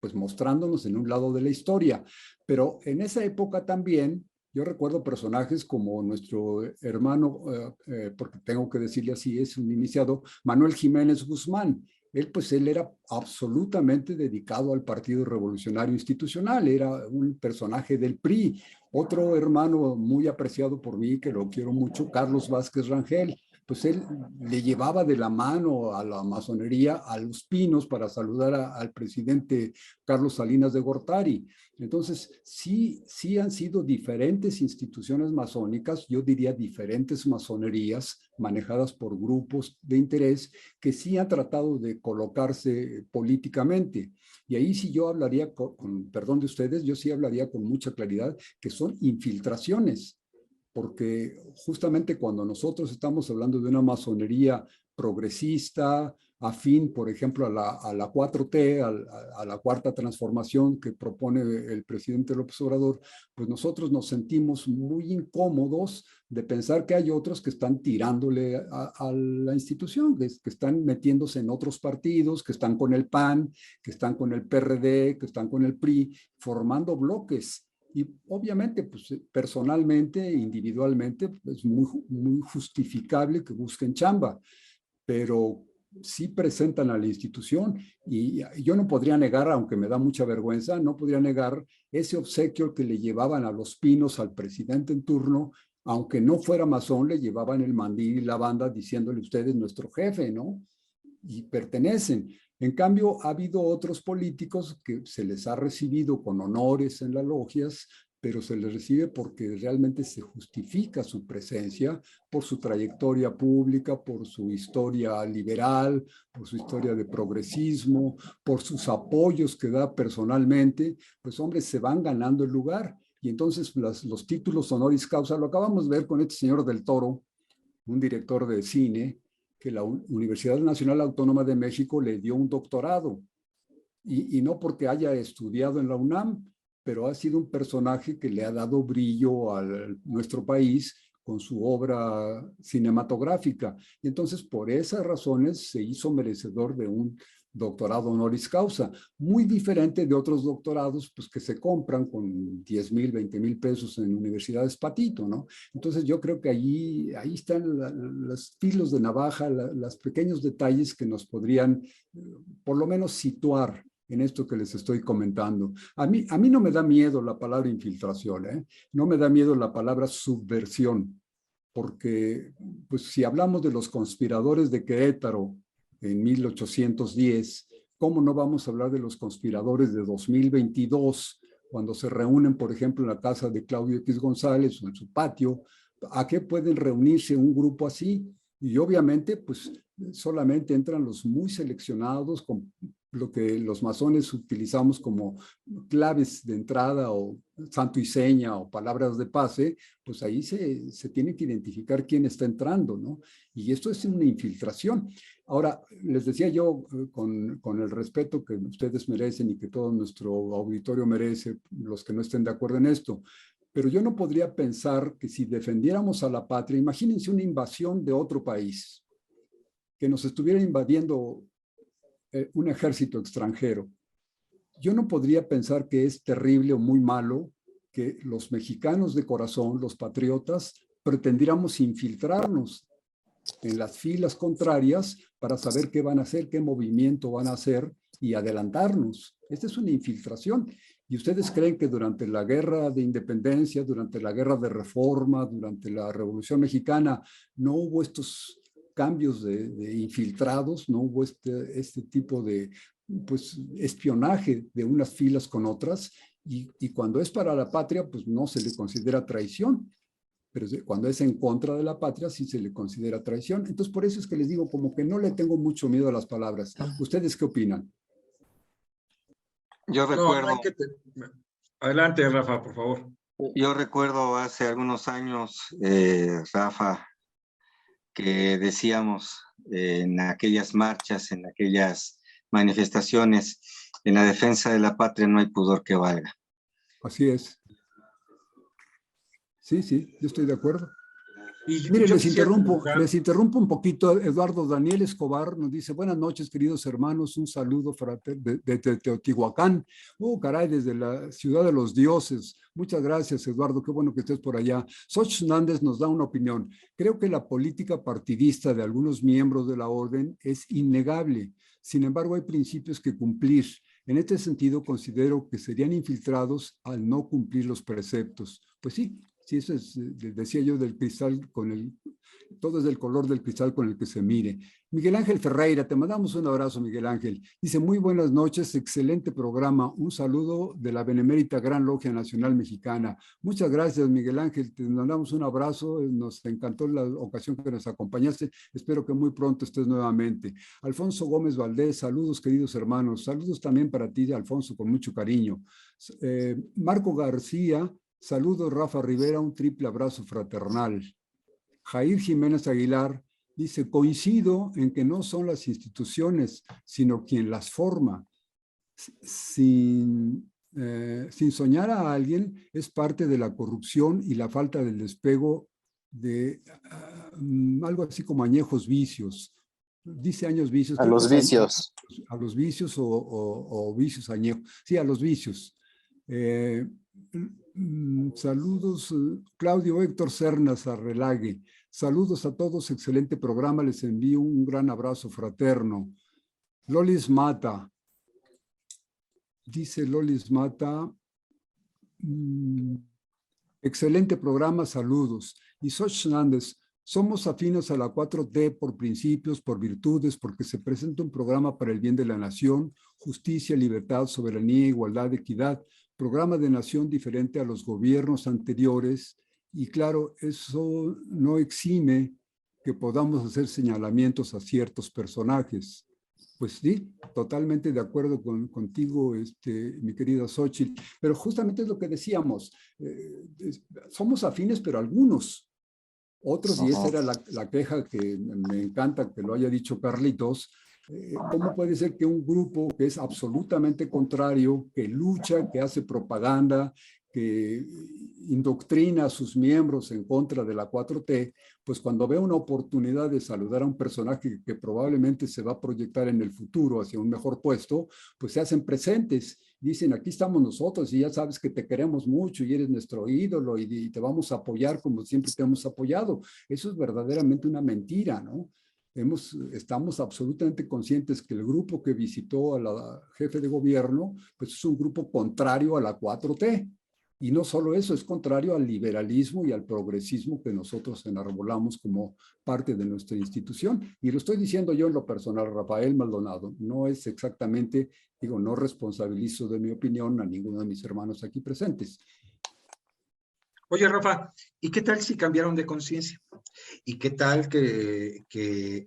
pues mostrándonos en un lado de la historia, pero en esa época también Yo recuerdo personajes como nuestro hermano, porque tengo que decirle así, es un iniciado, Manuel Jiménez Guzmán. Él era absolutamente dedicado al Partido Revolucionario Institucional, era un personaje del PRI. Otro hermano muy apreciado por mí, que lo quiero mucho, Carlos Vázquez Rangel, pues él le llevaba de la mano a la masonería a Los Pinos para saludar al presidente Carlos Salinas de Gortari. Entonces, sí han sido diferentes instituciones masónicas, yo diría diferentes masonerías manejadas por grupos de interés que sí han tratado de colocarse políticamente. Y ahí sí yo hablaría, con perdón de ustedes, yo sí hablaría con mucha claridad que son infiltraciones, porque justamente cuando nosotros estamos hablando de una masonería progresista, afín, por ejemplo, a la 4T, a la cuarta transformación que propone el presidente López Obrador, pues nosotros nos sentimos muy incómodos de pensar que hay otros que están tirándole a la institución, que están metiéndose en otros partidos, que están con el PAN, que están con el PRD, que están con el PRI, formando bloques. Y obviamente, pues personalmente, individualmente, es muy justificable que busquen chamba, pero sí presentan a la institución y yo no podría negar, aunque me da mucha vergüenza, no podría negar ese obsequio que le llevaban a Los Pinos al presidente en turno, aunque no fuera masón, le llevaban el mandil y la banda diciéndole ustedes nuestro jefe, ¿no? Y pertenecen. En cambio, ha habido otros políticos que se les ha recibido con honores en las logias, pero se les recibe porque realmente se justifica su presencia por su trayectoria pública, por su historia liberal, por su historia de progresismo, por sus apoyos que da personalmente, pues hombres se van ganando el lugar. Y entonces los títulos honoris causa, lo acabamos de ver con este señor del Toro, un director de cine, que la Universidad Nacional Autónoma de México le dio un doctorado, y no porque haya estudiado en la UNAM, pero ha sido un personaje que le ha dado brillo a nuestro país con su obra cinematográfica. Y entonces, por esas razones, se hizo merecedor de un doctorado honoris causa, muy diferente de otros doctorados pues, que se compran con 10,000, 20,000 pesos en universidades patito, ¿no? Entonces yo creo que ahí están los filos de navaja, los pequeños detalles que nos podrían por lo menos situar en esto que les estoy comentando. A mí no me da miedo la palabra infiltración, ¿eh? No me da miedo la palabra subversión, porque pues si hablamos de los conspiradores de Querétaro en 1810, ¿cómo no vamos a hablar de los conspiradores de 2022, cuando se reúnen, por ejemplo, en la casa de Claudio X González o en su patio? ¿A qué pueden reunirse un grupo así? Y obviamente, pues solamente entran los muy seleccionados con lo que los masones utilizamos como claves de entrada o santo y seña o palabras de pase, pues ahí se tiene que identificar quién está entrando, ¿no? Y esto es una infiltración. Ahora, les decía yo, con el respeto que ustedes merecen y que todo nuestro auditorio merece, los que no estén de acuerdo en esto, pero yo no podría pensar que si defendiéramos a la patria, imagínense una invasión de otro país, que nos estuviera invadiendo un ejército extranjero. Yo no podría pensar que es terrible o muy malo que los mexicanos de corazón, los patriotas, pretendiéramos infiltrarnos en las filas contrarias para saber qué van a hacer, qué movimiento van a hacer y adelantarnos. Esta es una infiltración. ¿Y ustedes creen que durante la guerra de independencia, durante la guerra de reforma, durante la Revolución Mexicana, no hubo estos cambios de infiltrados, no hubo este tipo de pues, espionaje de unas filas con otras? Y cuando es para la patria, pues no se le considera traición, pero cuando es en contra de la patria sí se le considera traición. Entonces por eso es que les digo, como que no le tengo mucho miedo a las palabras. ¿Ustedes qué opinan? Yo recuerdo, Adelante, Rafa, por favor. yo recuerdo hace algunos años, Rafa, que decíamos en aquellas marchas, en aquellas manifestaciones, en la defensa de la patria no hay pudor que valga. Así es. Sí, yo estoy de acuerdo. Mire, yo quisiera les interrumpo un poquito. Eduardo Daniel Escobar nos dice, buenas noches, queridos hermanos, un saludo de Teotihuacán. Oh, caray, desde la ciudad de los dioses. Muchas gracias, Eduardo, qué bueno que estés por allá. Xochitl Hernández nos da una opinión. Creo que la política partidista de algunos miembros de la orden es innegable. Sin embargo, hay principios que cumplir. En este sentido, considero que serían infiltrados al no cumplir los preceptos. Pues sí, sí, eso es, decía yo, del cristal todo es del color del cristal con el que se mire. Miguel Ángel Ferreira, te mandamos un abrazo, Miguel Ángel. Dice, muy buenas noches, excelente programa. Un saludo de la Benemérita Gran Logia Nacional Mexicana. Muchas gracias, Miguel Ángel. Te mandamos un abrazo. Nos encantó la ocasión que nos acompañaste. Espero que muy pronto estés nuevamente. Alfonso Gómez Valdés, saludos, queridos hermanos. Saludos también para ti, Alfonso, con mucho cariño. Marco García, saludos, Rafa Rivera, un triple abrazo fraternal. Jair Jiménez Aguilar dice, coincido en que no son las instituciones, sino quien las forma. Sin soñar a alguien es parte de la corrupción y la falta del despego de algo así como añejos vicios. Dice años vicios. A los vicios. A los vicios o vicios añejos. Sí, a los vicios. Saludos, Claudio Héctor Cernas Arrelague. Saludos a todos, excelente programa, les envío un gran abrazo fraterno. Lolis Mata, dice Lolis Mata, excelente programa, saludos. Y Xochitl Hernández, somos afines a la 4T por principios, por virtudes, porque se presenta un programa para el bien de la nación, justicia, libertad, soberanía, igualdad, equidad, programa de nación diferente a los gobiernos anteriores, y claro, eso no exime que podamos hacer señalamientos a ciertos personajes. Pues sí, totalmente de acuerdo contigo, mi querida Xochitl, pero justamente es lo que decíamos, somos afines, pero algunos. Otros, y esa era la queja que me encanta que lo haya dicho Carlitos, ¿cómo puede ser que un grupo que es absolutamente contrario, que lucha, que hace propaganda, que indoctrina a sus miembros en contra de la 4T, pues cuando ve una oportunidad de saludar a un personaje que probablemente se va a proyectar en el futuro hacia un mejor puesto, pues se hacen presentes, dicen, aquí estamos nosotros y ya sabes que te queremos mucho y eres nuestro ídolo y te vamos a apoyar como siempre te hemos apoyado. Eso es verdaderamente una mentira, ¿no? Estamos absolutamente conscientes que el grupo que visitó a la jefe de gobierno, pues es un grupo contrario a la 4T. Y no solo eso, es contrario al liberalismo y al progresismo que nosotros enarbolamos como parte de nuestra institución. Y lo estoy diciendo yo en lo personal, Rafael Maldonado, no es exactamente, digo, no responsabilizo de mi opinión a ninguno de mis hermanos aquí presentes. Oye, Rafa, ¿y qué tal si cambiaron de conciencia? ¿Y qué tal que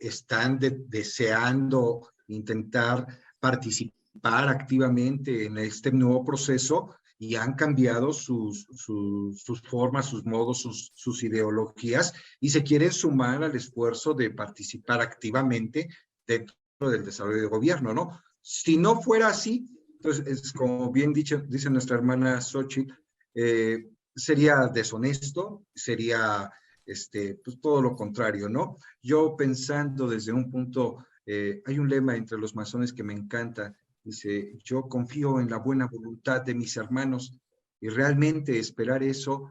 están deseando intentar participar activamente en este nuevo proceso y han cambiado sus formas, sus modos, sus ideologías y se quieren sumar al esfuerzo de participar activamente dentro del desarrollo de gobierno, ¿no? Si no fuera así, entonces, es como bien dice nuestra hermana Xochitl, sería deshonesto, sería pues todo lo contrario, ¿no? Yo pensando desde un punto, hay un lema entre los masones que me encanta, dice, yo confío en la buena voluntad de mis hermanos y realmente esperar eso,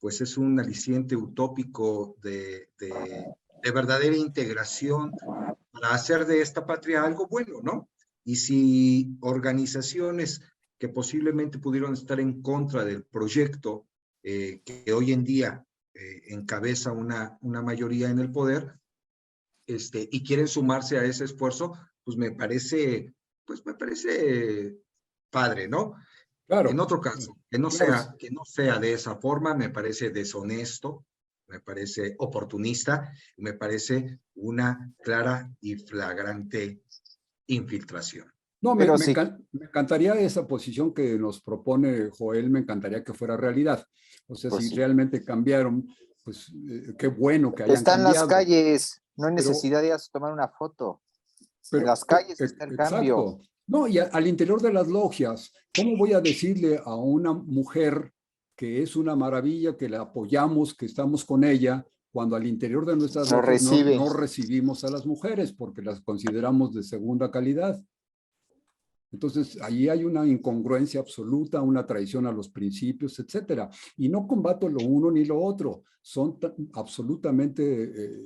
pues es un aliciente utópico de verdadera integración para hacer de esta patria algo bueno, ¿no? Y si organizaciones que posiblemente pudieron estar en contra del proyecto que hoy en día encabeza una mayoría en el poder, y quieren sumarse a ese esfuerzo, pues me parece padre, ¿no? Claro. En otro caso, que no sea de esa forma, me parece deshonesto, me parece oportunista, me parece una clara y flagrante infiltración. No, me Pero sí, encantaría esa posición que nos propone Joel, me encantaría que fuera realidad. O sea, pues si sí. realmente cambiaron, pues qué bueno que hayan Está en cambiado. las calles, no hay Pero- necesidad de tomar una foto. En Pero, las calles está el cambio. exacto. No, y al interior de las logias, ¿cómo voy a decirle a una mujer que es una maravilla, que la apoyamos, que estamos con ella, cuando al interior de nuestras No logias recibe. no recibimos a las mujeres porque las consideramos de segunda calidad. Entonces, ahí hay una incongruencia absoluta, una traición a los principios, etcétera. Y no combato lo uno ni lo otro. Son absolutamente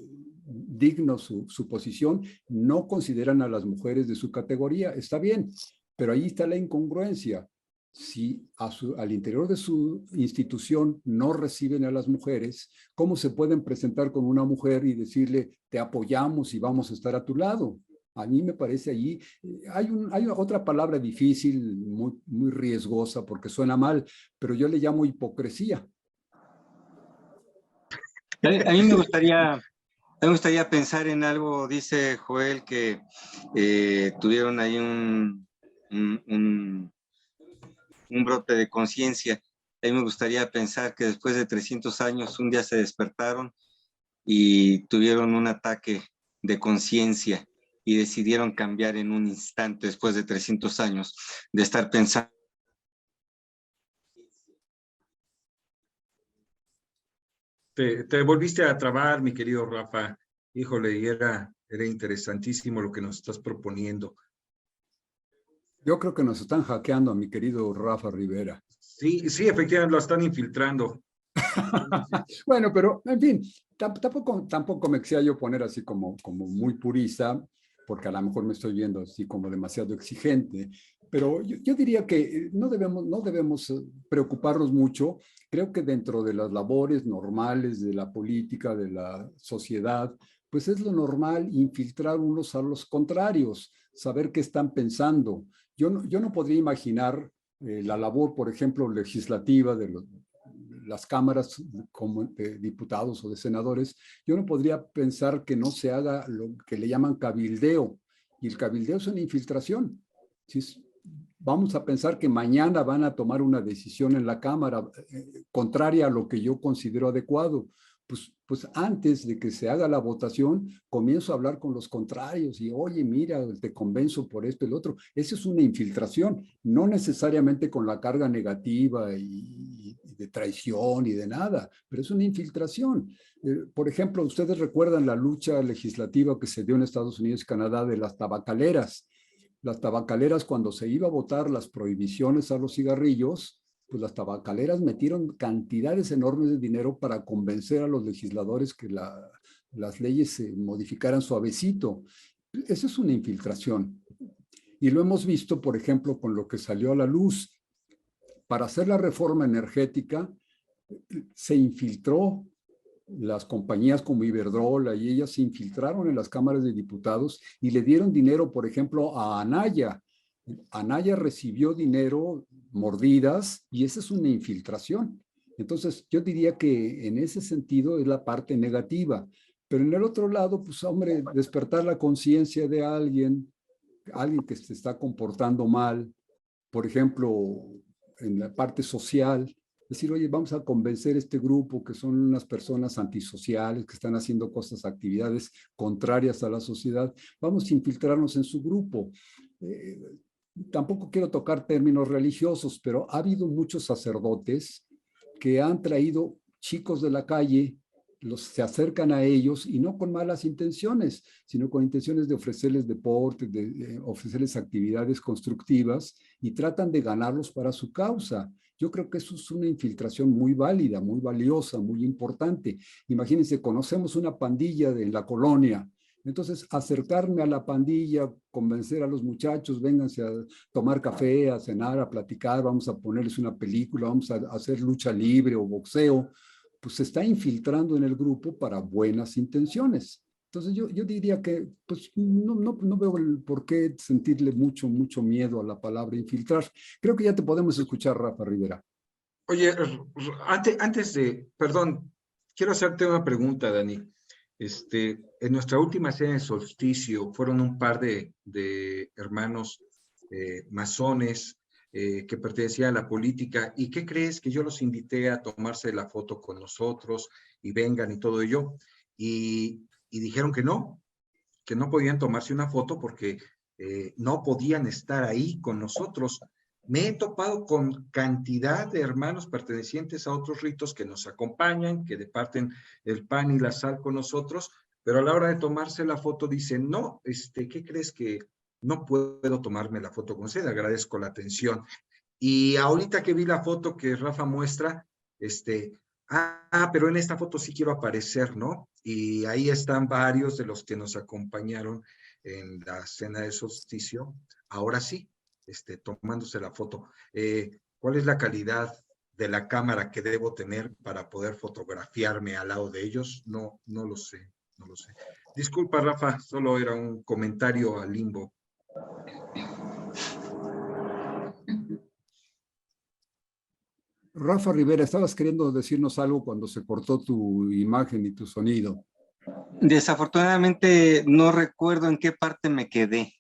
dignos su posición. No consideran a las mujeres de su categoría. Está bien, pero ahí está la incongruencia. Si al interior de su institución no reciben a las mujeres, ¿cómo se pueden presentar con una mujer y decirle, te apoyamos y vamos a estar a tu lado? A mí me parece allí, hay otra palabra difícil, muy riesgosa porque suena mal, pero yo le llamo hipocresía. A mí me gustaría pensar en algo, dice Joel, que tuvieron ahí un brote de conciencia. A mí me gustaría pensar que después de 300 años un día se despertaron y tuvieron un ataque de conciencia y decidieron cambiar en un instante después de 300 años de estar pensando. Te volviste a trabar, mi querido Rafa. Híjole, y era interesantísimo lo que nos estás proponiendo. Yo creo que nos están hackeando a mi querido Rafa Rivera. Sí, sí, efectivamente lo están infiltrando. Bueno, pero en fin, tampoco me quisiera yo poner así como muy purista, porque a lo mejor me estoy viendo así como demasiado exigente, pero yo diría que no debemos preocuparnos mucho. Creo que dentro de las labores normales de la política, de la sociedad, pues es lo normal infiltrar unos a los contrarios, saber qué están pensando. Yo no podría imaginar la labor, por ejemplo, legislativa de las cámaras como de diputados o de senadores. Yo no podría pensar que no se haga lo que le llaman cabildeo, y el cabildeo es una infiltración. Si vamos a pensar que mañana van a tomar una decisión en la Cámara contraria a lo que yo considero adecuado. Pues antes de que se haga la votación, comienzo a hablar con los contrarios y, oye, mira, te convenzo por esto y el otro. Esa es una infiltración, no necesariamente con la carga negativa y de traición y de nada, pero es una infiltración. Por ejemplo, ustedes recuerdan la lucha legislativa que se dio en Estados Unidos y Canadá de las tabacaleras. Las tabacaleras, cuando se iba a votar las prohibiciones a los cigarrillos, pues las tabacaleras metieron cantidades enormes de dinero para convencer a los legisladores que las leyes se modificaran suavecito. Esa es una infiltración. Y lo hemos visto, por ejemplo, con lo que salió a la luz. Para hacer la reforma energética, se infiltró las compañías como Iberdrola y ellas se infiltraron en las cámaras de diputados y le dieron dinero, por ejemplo, a Anaya. Anaya recibió dinero, mordidas, y esa es una infiltración. Entonces, yo diría que en ese sentido es la parte negativa. Pero en el otro lado, pues hombre, despertar la conciencia de alguien que se está comportando mal, por ejemplo, en la parte social, decir, oye, vamos a convencer a este grupo que son unas personas antisociales, que están haciendo cosas, actividades contrarias a la sociedad, vamos a infiltrarnos en su grupo. Tampoco quiero tocar términos religiosos, pero ha habido muchos sacerdotes que han traído chicos de la calle, se acercan a ellos y no con malas intenciones, sino con intenciones de ofrecerles deporte, de ofrecerles actividades constructivas y tratan de ganarlos para su causa. Yo creo que eso es una infiltración muy válida, muy valiosa, muy importante. Imagínense, conocemos una pandilla en la colonia. Entonces, acercarme a la pandilla, convencer a los muchachos, vénganse a tomar café, a cenar, a platicar, vamos a ponerles una película, vamos a hacer lucha libre o boxeo, pues se está infiltrando en el grupo para buenas intenciones. Entonces yo diría que pues no veo el por qué sentirle mucho miedo a la palabra infiltrar. Creo que ya te podemos escuchar, Rafa Rivera. Oye, antes de, perdón, quiero hacerte una pregunta, Dani. En nuestra última cena de solsticio fueron un par de hermanos masones que pertenecían a la política. ¿Y qué crees? Que yo los invité a tomarse la foto con nosotros y vengan y todo ello. Y dijeron que no podían tomarse una foto porque no podían estar ahí con nosotros. me he topado con cantidad de hermanos pertenecientes a otros ritos que nos acompañan, que departen el pan y la sal con nosotros, pero a la hora de tomarse la foto dicen, no, ¿qué crees que no puedo tomarme la foto con usted? Agradezco la atención. Y ahorita que vi la foto que Rafa muestra, pero en esta foto sí quiero aparecer, ¿no? Y ahí están varios de los que nos acompañaron en la cena de solsticio. Ahora sí, tomándose la foto. ¿Cuál es la calidad de la cámara que debo tener para poder fotografiarme al lado de ellos? No, no lo sé, no lo sé. Disculpa, Rafa, solo era un comentario al limbo. Rafa Rivera, estabas queriendo decirnos algo cuando se cortó tu imagen y tu sonido. Desafortunadamente no recuerdo en qué parte me quedé,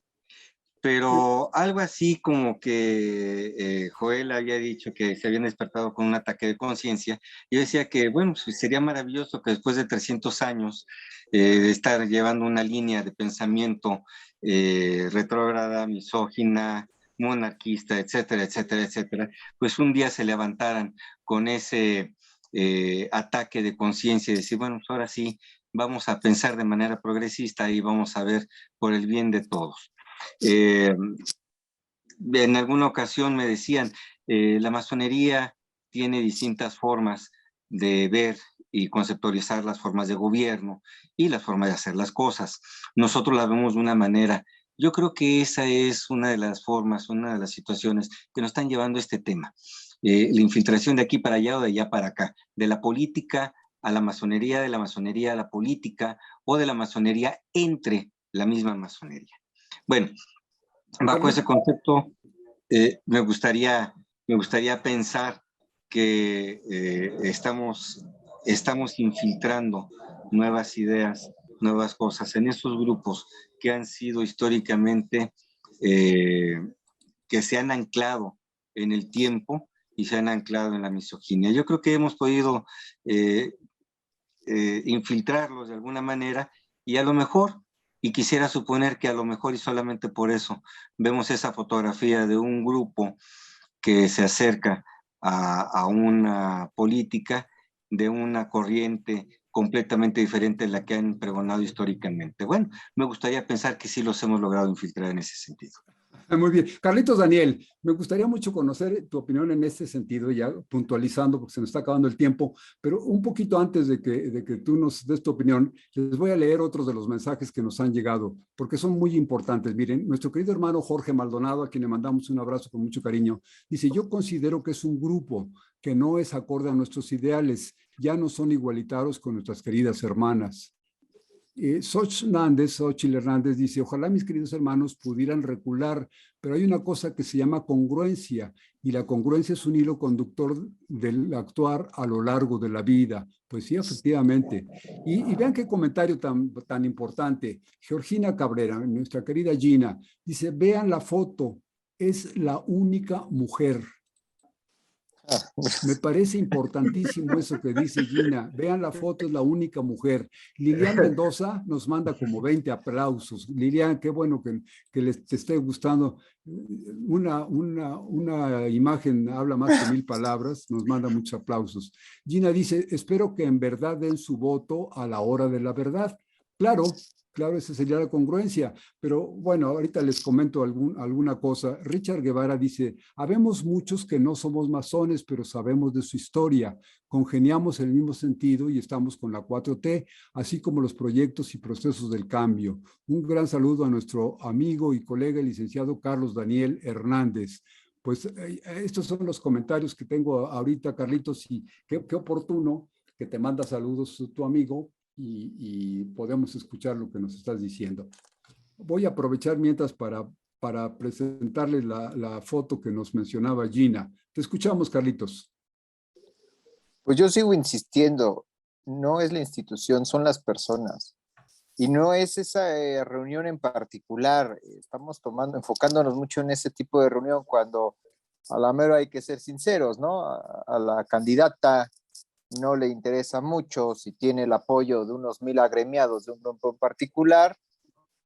pero algo así como que Joel había dicho que se habían despertado con un ataque de conciencia. Yo decía que, bueno, pues sería maravilloso que después de 300 años de estar llevando una línea de pensamiento retrógrada, misógina, monarquista, etcétera, etcétera, etcétera, pues un día se levantaran con ese ataque de conciencia y decir, bueno, pues ahora sí vamos a pensar de manera progresista y vamos a ver por el bien de todos. En alguna ocasión me decían, la masonería tiene distintas formas de ver y conceptualizar las formas de gobierno y las formas de hacer las cosas. Nosotros la vemos de una manera. Yo creo que esa es una de las formas, una de las situaciones que nos están llevando a este tema. La infiltración de aquí para allá o de allá para acá, de la política a la masonería, de la masonería a la política o de la masonería entre la misma masonería. Bueno, bajo ese concepto, me gustaría pensar que estamos infiltrando nuevas ideas, nuevas cosas en esos grupos que han sido históricamente, que se han anclado en el tiempo y se han anclado en la misoginia. Yo creo que hemos podido infiltrarlos de alguna manera y a lo mejor, y quisiera suponer que a lo mejor y solamente por eso vemos esa fotografía de un grupo que se acerca a una política de una corriente completamente diferente a la que han pregonado históricamente. Bueno, me gustaría pensar que sí los hemos logrado infiltrar en ese sentido. Muy bien. Carlitos Daniel, me gustaría mucho conocer tu opinión en este sentido, ya puntualizando, porque se nos está acabando el tiempo, pero un poquito antes de que tú nos des tu opinión, les voy a leer otros de los mensajes que nos han llegado, porque son muy importantes. Miren, nuestro querido hermano Jorge Maldonado, a quien le mandamos un abrazo con mucho cariño, dice, yo considero que es un grupo que no es acorde a nuestros ideales, ya no son igualitarios con nuestras queridas hermanas. Xochitl Hernández dice, ojalá mis queridos hermanos pudieran recular, pero hay una cosa que se llama congruencia, y la congruencia es un hilo conductor del actuar a lo largo de la vida. Pues sí, efectivamente. Y vean qué comentario tan importante. Georgina Cabrera, nuestra querida Gina, dice, vean la foto, es la única mujer. Me parece importantísimo eso que dice Gina. Vean la foto, es la única mujer. Lilian Mendoza nos manda como 20 aplausos. Lilian, qué bueno que les te esté gustando. Una imagen habla más que 1000 palabras, nos manda muchos aplausos. Gina dice, espero que en verdad den su voto a la hora de la verdad. Claro, esa sería la congruencia, pero bueno, ahorita les comento alguna cosa. Richard Guevara dice, habemos muchos que no somos masones, pero sabemos de su historia, congeniamos en el mismo sentido y estamos con la 4T, así como los proyectos y procesos del cambio. Un gran saludo a nuestro amigo y colega, el licenciado Carlos Daniel Hernández. Pues estos son los comentarios que tengo ahorita, Carlitos, y qué oportuno que te manda saludos tu amigo, y podemos escuchar lo que nos estás diciendo. Voy a aprovechar mientras para presentarles la foto que nos mencionaba Gina. Te escuchamos, Carlitos. Pues yo sigo insistiendo, no es la institución, son las personas. Y no es esa reunión en particular. Estamos enfocándonos mucho en ese tipo de reunión cuando a la mera hay que ser sinceros, ¿no? A la candidata no le interesa mucho si tiene el apoyo de unos 1000 agremiados de un grupo en particular,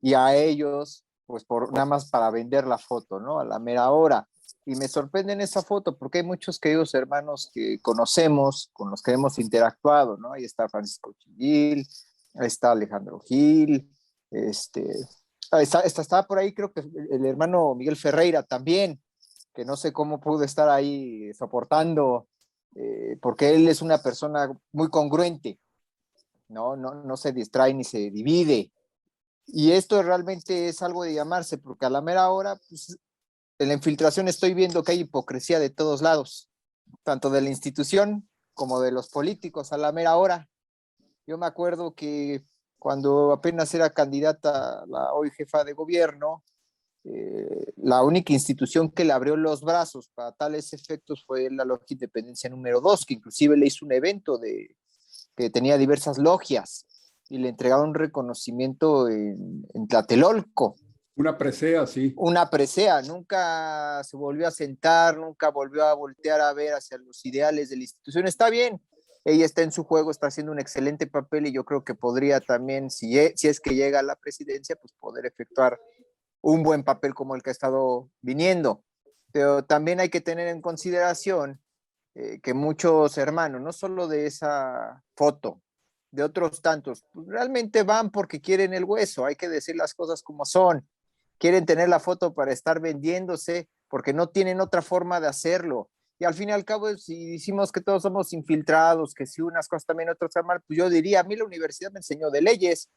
y a ellos, pues nada más para vender la foto, ¿no? A la mera hora. Y me sorprende en esa foto porque hay muchos queridos hermanos que conocemos, con los que hemos interactuado, ¿no? Ahí está Francisco Chillil, ahí está Alejandro Gil, está por ahí creo que el hermano Miguel Ferreira también, que no sé cómo pudo estar ahí soportando, porque él es una persona muy congruente, no se distrae ni se divide. Y esto realmente es algo de llamarse, porque a la mera hora, pues, en la infiltración estoy viendo que hay hipocresía de todos lados, tanto de la institución como de los políticos a la mera hora. Yo me acuerdo que cuando apenas era candidata a la hoy jefa de gobierno, la única institución que le abrió los brazos para tales efectos fue la Logia Independencia número 2, que inclusive le hizo un evento que tenía diversas logias y le entregaron un reconocimiento en Tlatelolco. Una presea, sí. Una presea, nunca se volvió a sentar, nunca volvió a voltear a ver hacia los ideales de la institución. Está bien, ella está en su juego, está haciendo un excelente papel y yo creo que podría también, si es que llega a la presidencia, pues poder efectuar un buen papel como el que ha estado viniendo. Pero también hay que tener en consideración que muchos hermanos, no solo de esa foto, de otros tantos, pues realmente van porque quieren el hueso, hay que decir las cosas como son. Quieren tener la foto para estar vendiéndose porque no tienen otra forma de hacerlo. Y al fin y al cabo, si decimos que todos somos infiltrados, que si unas cosas también otras están mal, pues yo diría, a mí la universidad me enseñó de leyes.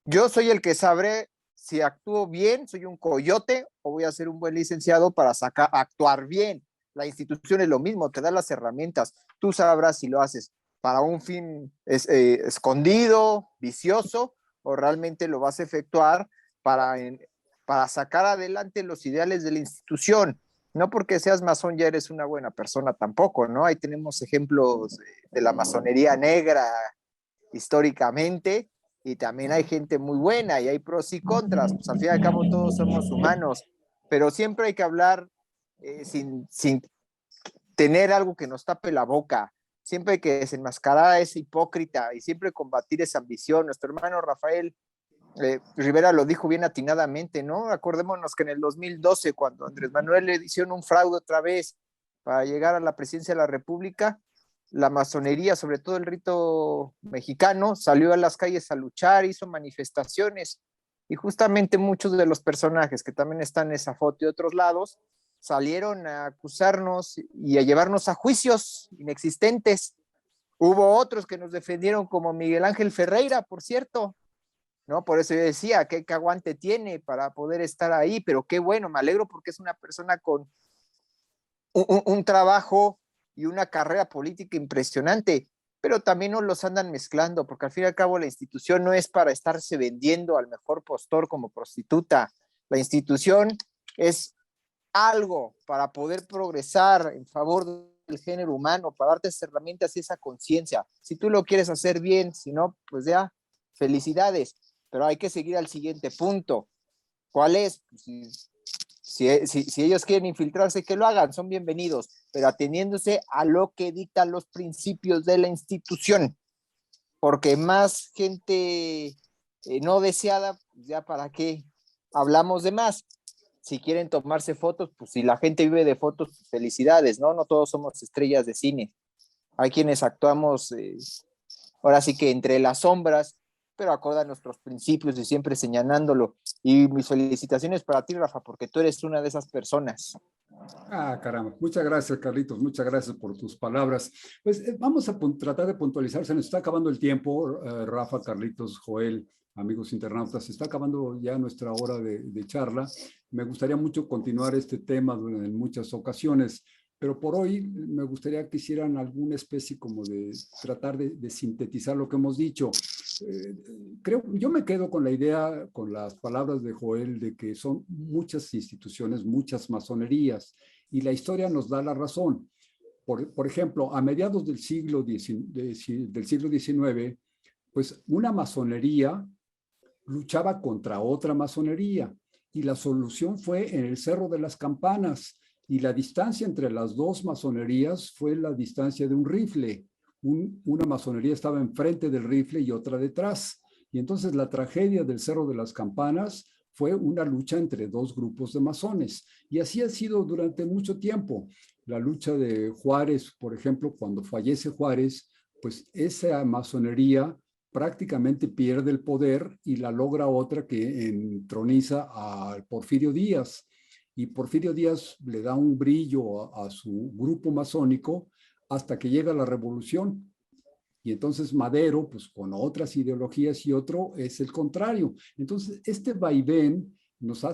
Yo soy el que sabré si actúo bien, soy un coyote o voy a ser un buen licenciado para actuar bien. La institución es lo mismo, te da las herramientas. Tú sabrás si lo haces para un fin escondido, vicioso, o realmente lo vas a efectuar para sacar adelante los ideales de la institución. No porque seas masón ya eres una buena persona tampoco, ¿no? Ahí tenemos ejemplos de la masonería negra históricamente, y también hay gente muy buena y hay pros y contras. Pues al fin y al cabo todos somos humanos, pero siempre hay que hablar sin tener algo que nos tape la boca. Siempre hay que desenmascarar a ese hipócrita y siempre combatir esa ambición. Nuestro hermano Rafael Rivera lo dijo bien atinadamente, ¿no? Acordémonos que en el 2012, cuando Andrés Manuel le hicieron un fraude otra vez para llegar a la presidencia de la República, la masonería, sobre todo el rito mexicano, salió a las calles a luchar, hizo manifestaciones, y justamente muchos de los personajes que también están en esa foto y otros lados salieron a acusarnos y a llevarnos a juicios inexistentes. Hubo otros que nos defendieron, como Miguel Ángel Ferreira, por cierto, ¿no? Por eso yo decía, qué aguante tiene para poder estar ahí, pero qué bueno, me alegro porque es una persona con un trabajo y una carrera política impresionante, pero también nos los andan mezclando, porque al fin y al cabo la institución no es para estarse vendiendo al mejor postor como prostituta. La institución es algo para poder progresar en favor del género humano, para darte esas herramientas y esa conciencia. Si tú lo quieres hacer bien, si no, pues ya, felicidades, pero hay que seguir al siguiente punto. ¿Cuál es? Si ellos quieren infiltrarse, que lo hagan, son bienvenidos, pero ateniéndose a lo que dictan los principios de la institución, porque más gente no deseada, pues ya para qué hablamos de más. Si quieren tomarse fotos, pues si la gente vive de fotos, pues felicidades, ¿no? No todos somos estrellas de cine. Hay quienes actuamos ahora sí que entre las sombras, pero acorde a nuestros principios y siempre señalándolo. Y mis felicitaciones para ti, Rafa, porque tú eres una de esas personas. Ah, caramba. Muchas gracias, Carlitos. Muchas gracias por tus palabras. Pues vamos a tratar de puntualizar. Se nos está acabando el tiempo, Rafa, Carlitos, Joel, amigos internautas. Se está acabando ya nuestra hora de charla. Me gustaría mucho continuar este tema en muchas ocasiones, pero por hoy me gustaría que hicieran alguna especie como de tratar de sintetizar lo que hemos dicho. Yo me quedo con la idea, con las palabras de Joel, de que son muchas instituciones, muchas masonerías, y la historia nos da la razón. Por ejemplo, a mediados del siglo XIX, pues una masonería luchaba contra otra masonería, y la solución fue en el Cerro de las Campanas, y la distancia entre las dos masonerías fue la distancia de un rifle. Una masonería estaba enfrente del rifle y otra detrás. Y entonces la tragedia del Cerro de las Campanas fue una lucha entre dos grupos de masones. Y así ha sido durante mucho tiempo. La lucha de Juárez, por ejemplo, cuando fallece Juárez, pues esa masonería prácticamente pierde el poder y la logra otra que entroniza a Porfirio Díaz. Y Porfirio Díaz le da un brillo a su grupo masónico hasta que llega la revolución. Y entonces Madero, pues con otras ideologías y otro, es el contrario. Entonces, este vaivén nos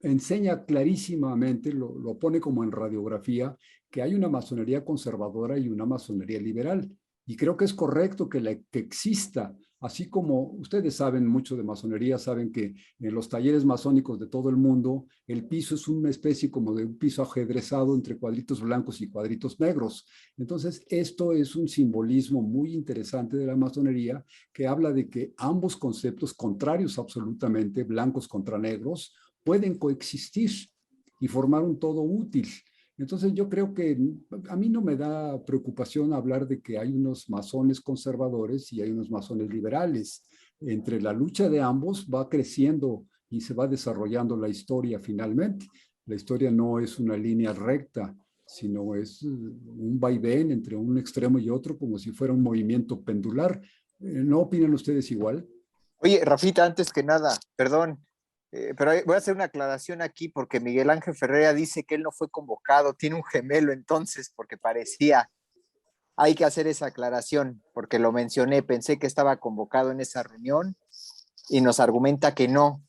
enseña clarísimamente, lo pone como en radiografía, que hay una masonería conservadora y una masonería liberal. Y creo que es correcto que exista, así como ustedes saben mucho de masonería, saben que en los talleres masónicos de todo el mundo, el piso es una especie como de un piso ajedrezado entre cuadritos blancos y cuadritos negros. Entonces, esto es un simbolismo muy interesante de la masonería que habla de que ambos conceptos contrarios absolutamente, blancos contra negros, pueden coexistir y formar un todo útil. Entonces yo creo que a mí no me da preocupación hablar de que hay unos masones conservadores y hay unos masones liberales. Entre la lucha de ambos va creciendo y se va desarrollando la historia finalmente. La historia no es una línea recta, sino es un vaivén entre un extremo y otro, como si fuera un movimiento pendular. ¿No opinan ustedes igual? Oye, Rafita, antes que nada, perdón, pero voy a hacer una aclaración aquí porque Miguel Ángel Ferreira dice que él no fue convocado, tiene un gemelo entonces, porque parecía. Hay que hacer esa aclaración porque lo mencioné, pensé que estaba convocado en esa reunión y nos argumenta que no.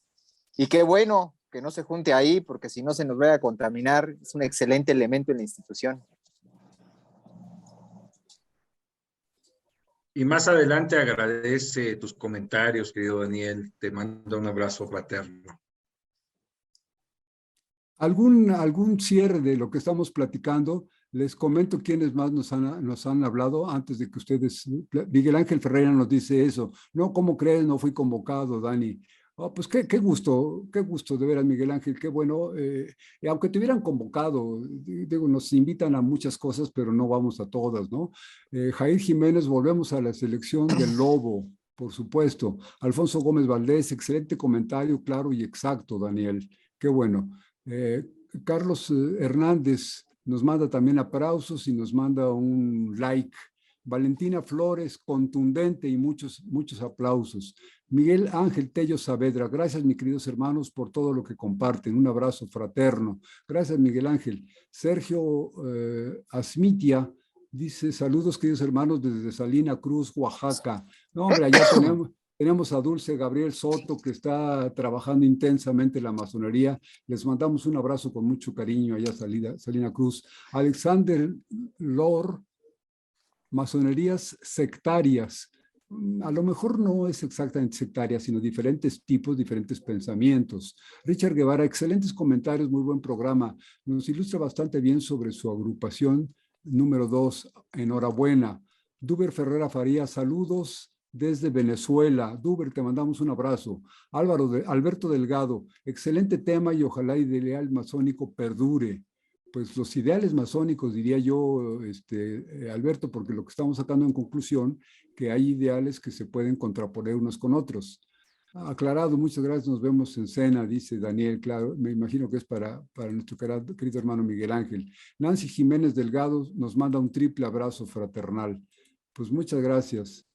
Y qué bueno que no se junte ahí porque si no se nos va a contaminar, es un excelente elemento en la institución. Y más adelante agradece tus comentarios, querido Daniel. Te mando un abrazo fraterno. ¿Algún cierre de lo que estamos platicando? Les comento quiénes más nos han hablado antes de que ustedes... Miguel Ángel Ferreira nos dice eso. No, ¿cómo crees? No fui convocado, Dani. Oh, pues qué gusto de ver a Miguel Ángel, qué bueno. Aunque te hubieran convocado, digo, nos invitan a muchas cosas, pero no vamos a todas, ¿no? Jair Jiménez, volvemos a la selección del Lobo, por supuesto. Alfonso Gómez Valdés, excelente comentario, claro y exacto, Daniel. Qué bueno. Eh, Carlos Hernández nos manda también aplausos y nos manda un like. Valentina Flores, contundente y muchos aplausos. Miguel Ángel Tello Saavedra, gracias mis queridos hermanos por todo lo que comparten. Un abrazo fraterno. Gracias Miguel Ángel. Sergio Asmitia dice, saludos queridos hermanos desde Salina Cruz, Oaxaca. No hombre, allá tenemos a Dulce Gabriel Soto que está trabajando intensamente en la masonería. Les mandamos un abrazo con mucho cariño allá a Salina Cruz. Alexander Lor, masonerías sectarias. A lo mejor no es exactamente sectaria, sino diferentes tipos, diferentes pensamientos. Richard Guevara, excelentes comentarios, muy buen programa. Nos ilustra bastante bien sobre su agrupación número 2. Enhorabuena. Duber Ferrera Faría, saludos desde Venezuela. Duber, te mandamos un abrazo. Alberto Delgado, excelente tema y ojalá el ideal masónico perdure. Pues los ideales masónicos, diría yo, Alberto, porque lo que estamos sacando en conclusión, que hay ideales que se pueden contraponer unos con otros. Aclarado, muchas gracias, nos vemos en cena, dice Daniel, claro, me imagino que es para nuestro querido hermano Miguel Ángel. Nancy Jiménez Delgado nos manda un triple abrazo fraternal. Pues muchas gracias.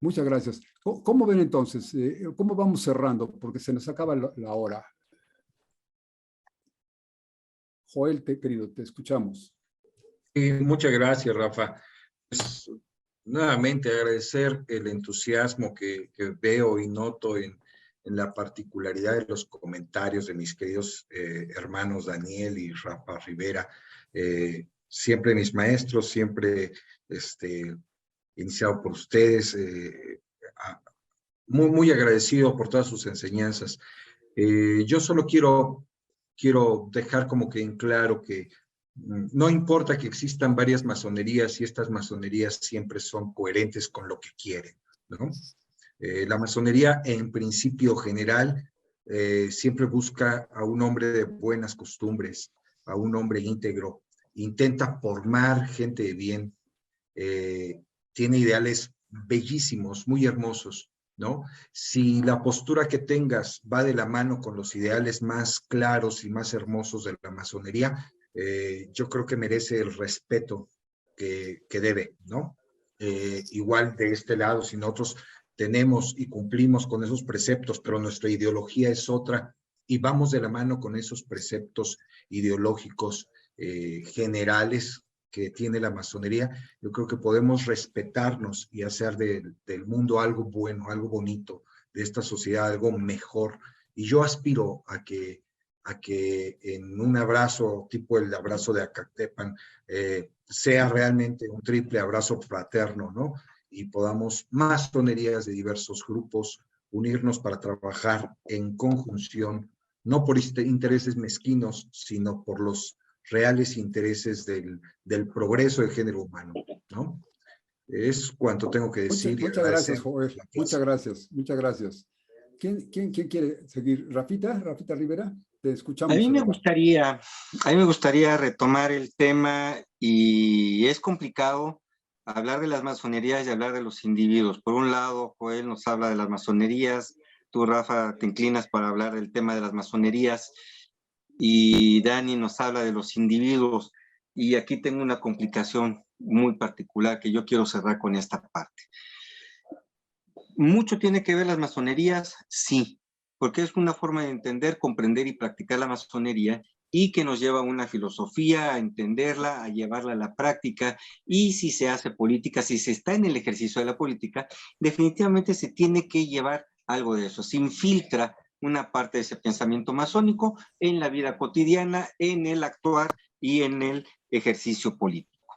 Muchas gracias. ¿Cómo ven entonces? ¿Cómo vamos cerrando? Porque se nos acaba la hora. Joel, querido, te escuchamos. Muchas gracias, Rafa. Pues, nuevamente agradecer el entusiasmo que veo y noto en la particularidad de los comentarios de mis queridos hermanos Daniel y Rafa Rivera. Siempre mis maestros, siempre iniciado por ustedes. Muy agradecido por todas sus enseñanzas. Yo solo quiero dejar como que en claro que no importa que existan varias masonerías y estas masonerías siempre son coherentes con lo que quieren, ¿no? La masonería en principio general siempre busca a un hombre de buenas costumbres, a un hombre íntegro, intenta formar gente de bien, tiene ideales bellísimos, muy hermosos, ¿no? Si la postura que tengas va de la mano con los ideales más claros y más hermosos de la masonería, yo creo que merece el respeto que debe, ¿no? Igual de este lado, si nosotros tenemos y cumplimos con esos preceptos, pero nuestra ideología es otra, y vamos de la mano con esos preceptos ideológicos generales que tiene la masonería, yo creo que podemos respetarnos y hacer del mundo algo bueno, algo bonito, de esta sociedad algo mejor. Y yo aspiro a que en un abrazo, tipo el abrazo de Acactepan, sea realmente un triple abrazo fraterno, ¿no? Y podamos masonerías de diversos grupos unirnos para trabajar en conjunción, no por intereses mezquinos, sino por los reales intereses del progreso del género humano, ¿no? Es cuanto tengo que decir. Muchas gracias, Joel. Muchas gracias, muchas gracias. ¿Quién quiere seguir? ¿Rafita Rivera? Te escuchamos. A mí me gustaría retomar el tema, y es complicado hablar de las masonerías y hablar de los individuos. Por un lado, Joel nos habla de las masonerías, tú, Rafa, te inclinas para hablar del tema de las masonerías, y Dani nos habla de los individuos. Y aquí tengo una complicación muy particular que yo quiero cerrar con esta parte. ¿Mucho tiene que ver las masonerías? Sí, porque es una forma de entender, comprender y practicar la masonería, y que nos lleva a una filosofía, a entenderla, a llevarla a la práctica. Y si se hace política, si se está en el ejercicio de la política, definitivamente se tiene que llevar algo de eso. Se infiltra una parte de ese pensamiento masónico en la vida cotidiana, en el actuar y en el ejercicio político.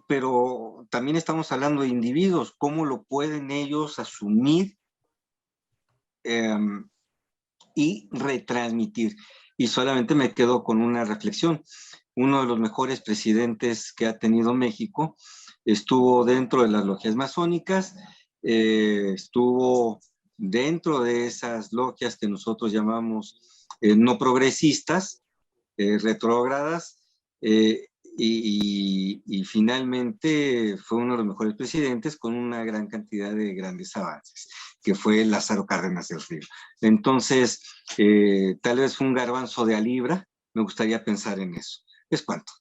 Pero también estamos hablando de individuos, cómo lo pueden ellos asumir y retransmitir. Y solamente me quedo con una reflexión. Uno de los mejores presidentes que ha tenido México estuvo dentro de las logias masónicas, estuvo dentro de esas logias que nosotros llamamos no progresistas, retrógradas, y finalmente fue uno de los mejores presidentes con una gran cantidad de grandes avances, que fue Lázaro Cárdenas del Río. Entonces, tal vez un garbanzo de a libra, me gustaría pensar en eso. Es cuanto.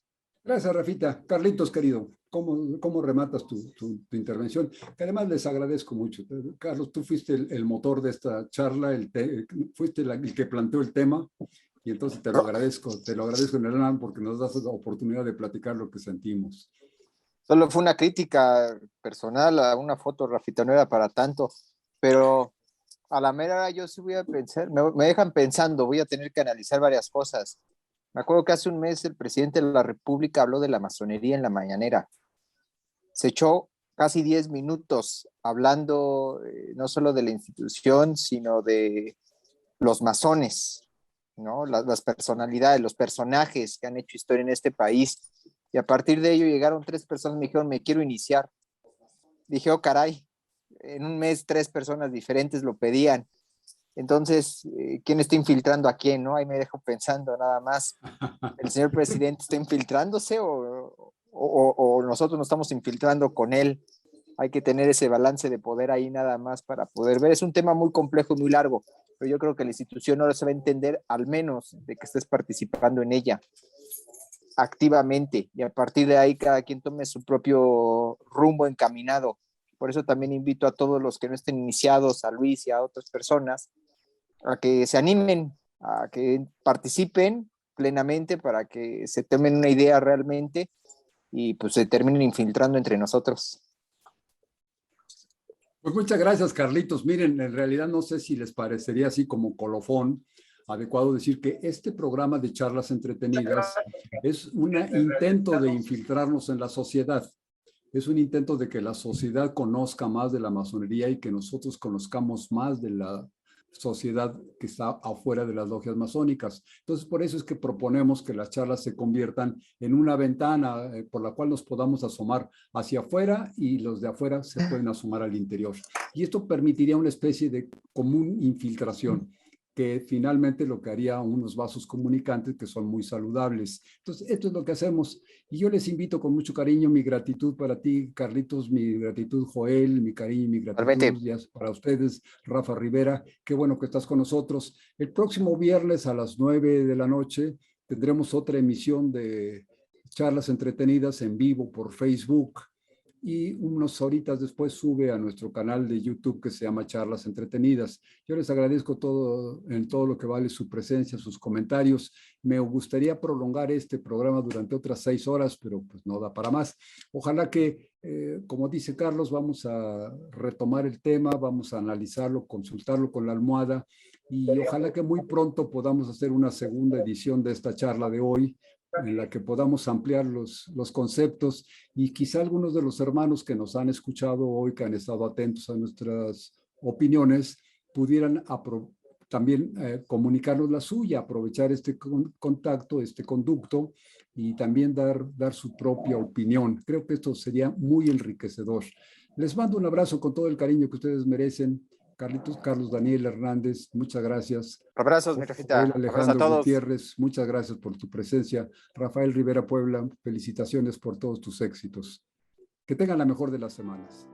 Gracias, Rafita. Carlitos, querido, ¿cómo rematas tu intervención? Que además les agradezco mucho. Carlos, tú fuiste el motor de esta charla, fuiste el que planteó el tema, y entonces te lo agradezco en el alma, porque nos das la oportunidad de platicar lo que sentimos. Solo fue una crítica personal a una foto, Rafita, no era para tanto, pero a la mera hora yo sí voy a pensar, me dejan pensando, voy a tener que analizar varias cosas. Me acuerdo que hace un mes el presidente de la República habló de la masonería en la mañanera. Se echó casi 10 minutos hablando no solo de la institución, sino de los masones, ¿no? Las personalidades, los personajes que han hecho historia en este país. Y a partir de ello llegaron 3 personas y me dijeron, me quiero iniciar. Dije, oh caray, en un mes 3 personas diferentes lo pedían. Entonces, ¿quién está infiltrando a quién, no? Ahí me dejo pensando nada más. ¿El señor presidente está infiltrándose o nosotros nos estamos infiltrando con él? Hay que tener ese balance de poder ahí nada más para poder ver. Es un tema muy complejo y muy largo, pero yo creo que la institución ahora se va a entender, al menos de que estés participando en ella activamente, y a partir de ahí cada quien tome su propio rumbo encaminado. Por eso también invito a todos los que no estén iniciados, a Luis y a otras personas, a que se animen, a que participen plenamente para que se tomen una idea realmente y pues se terminen infiltrando entre nosotros. Pues muchas gracias, Carlitos. Miren, en realidad no sé si les parecería así como colofón adecuado decir que este programa de charlas entretenidas es un intento de infiltrarnos en la sociedad. Es un intento de que la sociedad conozca más de la masonería y que nosotros conozcamos más de la sociedad que está afuera de las logias masónicas. Entonces, por eso es que proponemos que las charlas se conviertan en una ventana por la cual nos podamos asomar hacia afuera, y los de afuera se pueden asomar al interior. Y esto permitiría una especie de común infiltración. que finalmente lo que haría unos vasos comunicantes que son muy saludables. Entonces, esto es lo que hacemos. Y yo les invito con mucho cariño, mi gratitud para ti, Carlitos, mi gratitud, Joel, mi cariño y mi gratitud ya para ustedes, Rafa Rivera. Qué bueno que estás con nosotros. El próximo viernes a las 9 de la noche tendremos otra emisión de Charlas Entretenidas en vivo por Facebook. Y unos horitas después sube a nuestro canal de YouTube que se llama Charlas Entretenidas. Yo les agradezco en todo lo que vale su presencia, sus comentarios. Me gustaría prolongar este programa durante otras 6 horas, pero pues no da para más. Ojalá que, como dice Carlos, vamos a retomar el tema, vamos a analizarlo, consultarlo con la almohada y ojalá que muy pronto podamos hacer una segunda edición de esta charla de hoy, en la que podamos ampliar los conceptos y quizá algunos de los hermanos que nos han escuchado hoy, que han estado atentos a nuestras opiniones, pudieran también comunicarnos la suya, aprovechar este contacto, este conducto y también dar su propia opinión. Creo que esto sería muy enriquecedor. Les mando un abrazo con todo el cariño que ustedes merecen. Carlos Daniel Hernández, muchas gracias. Abrazos, mi Rafita. Abrazos a todos. Gutiérrez, muchas gracias por tu presencia. Rafael Rivera Puebla, felicitaciones por todos tus éxitos. Que tengan la mejor de las semanas.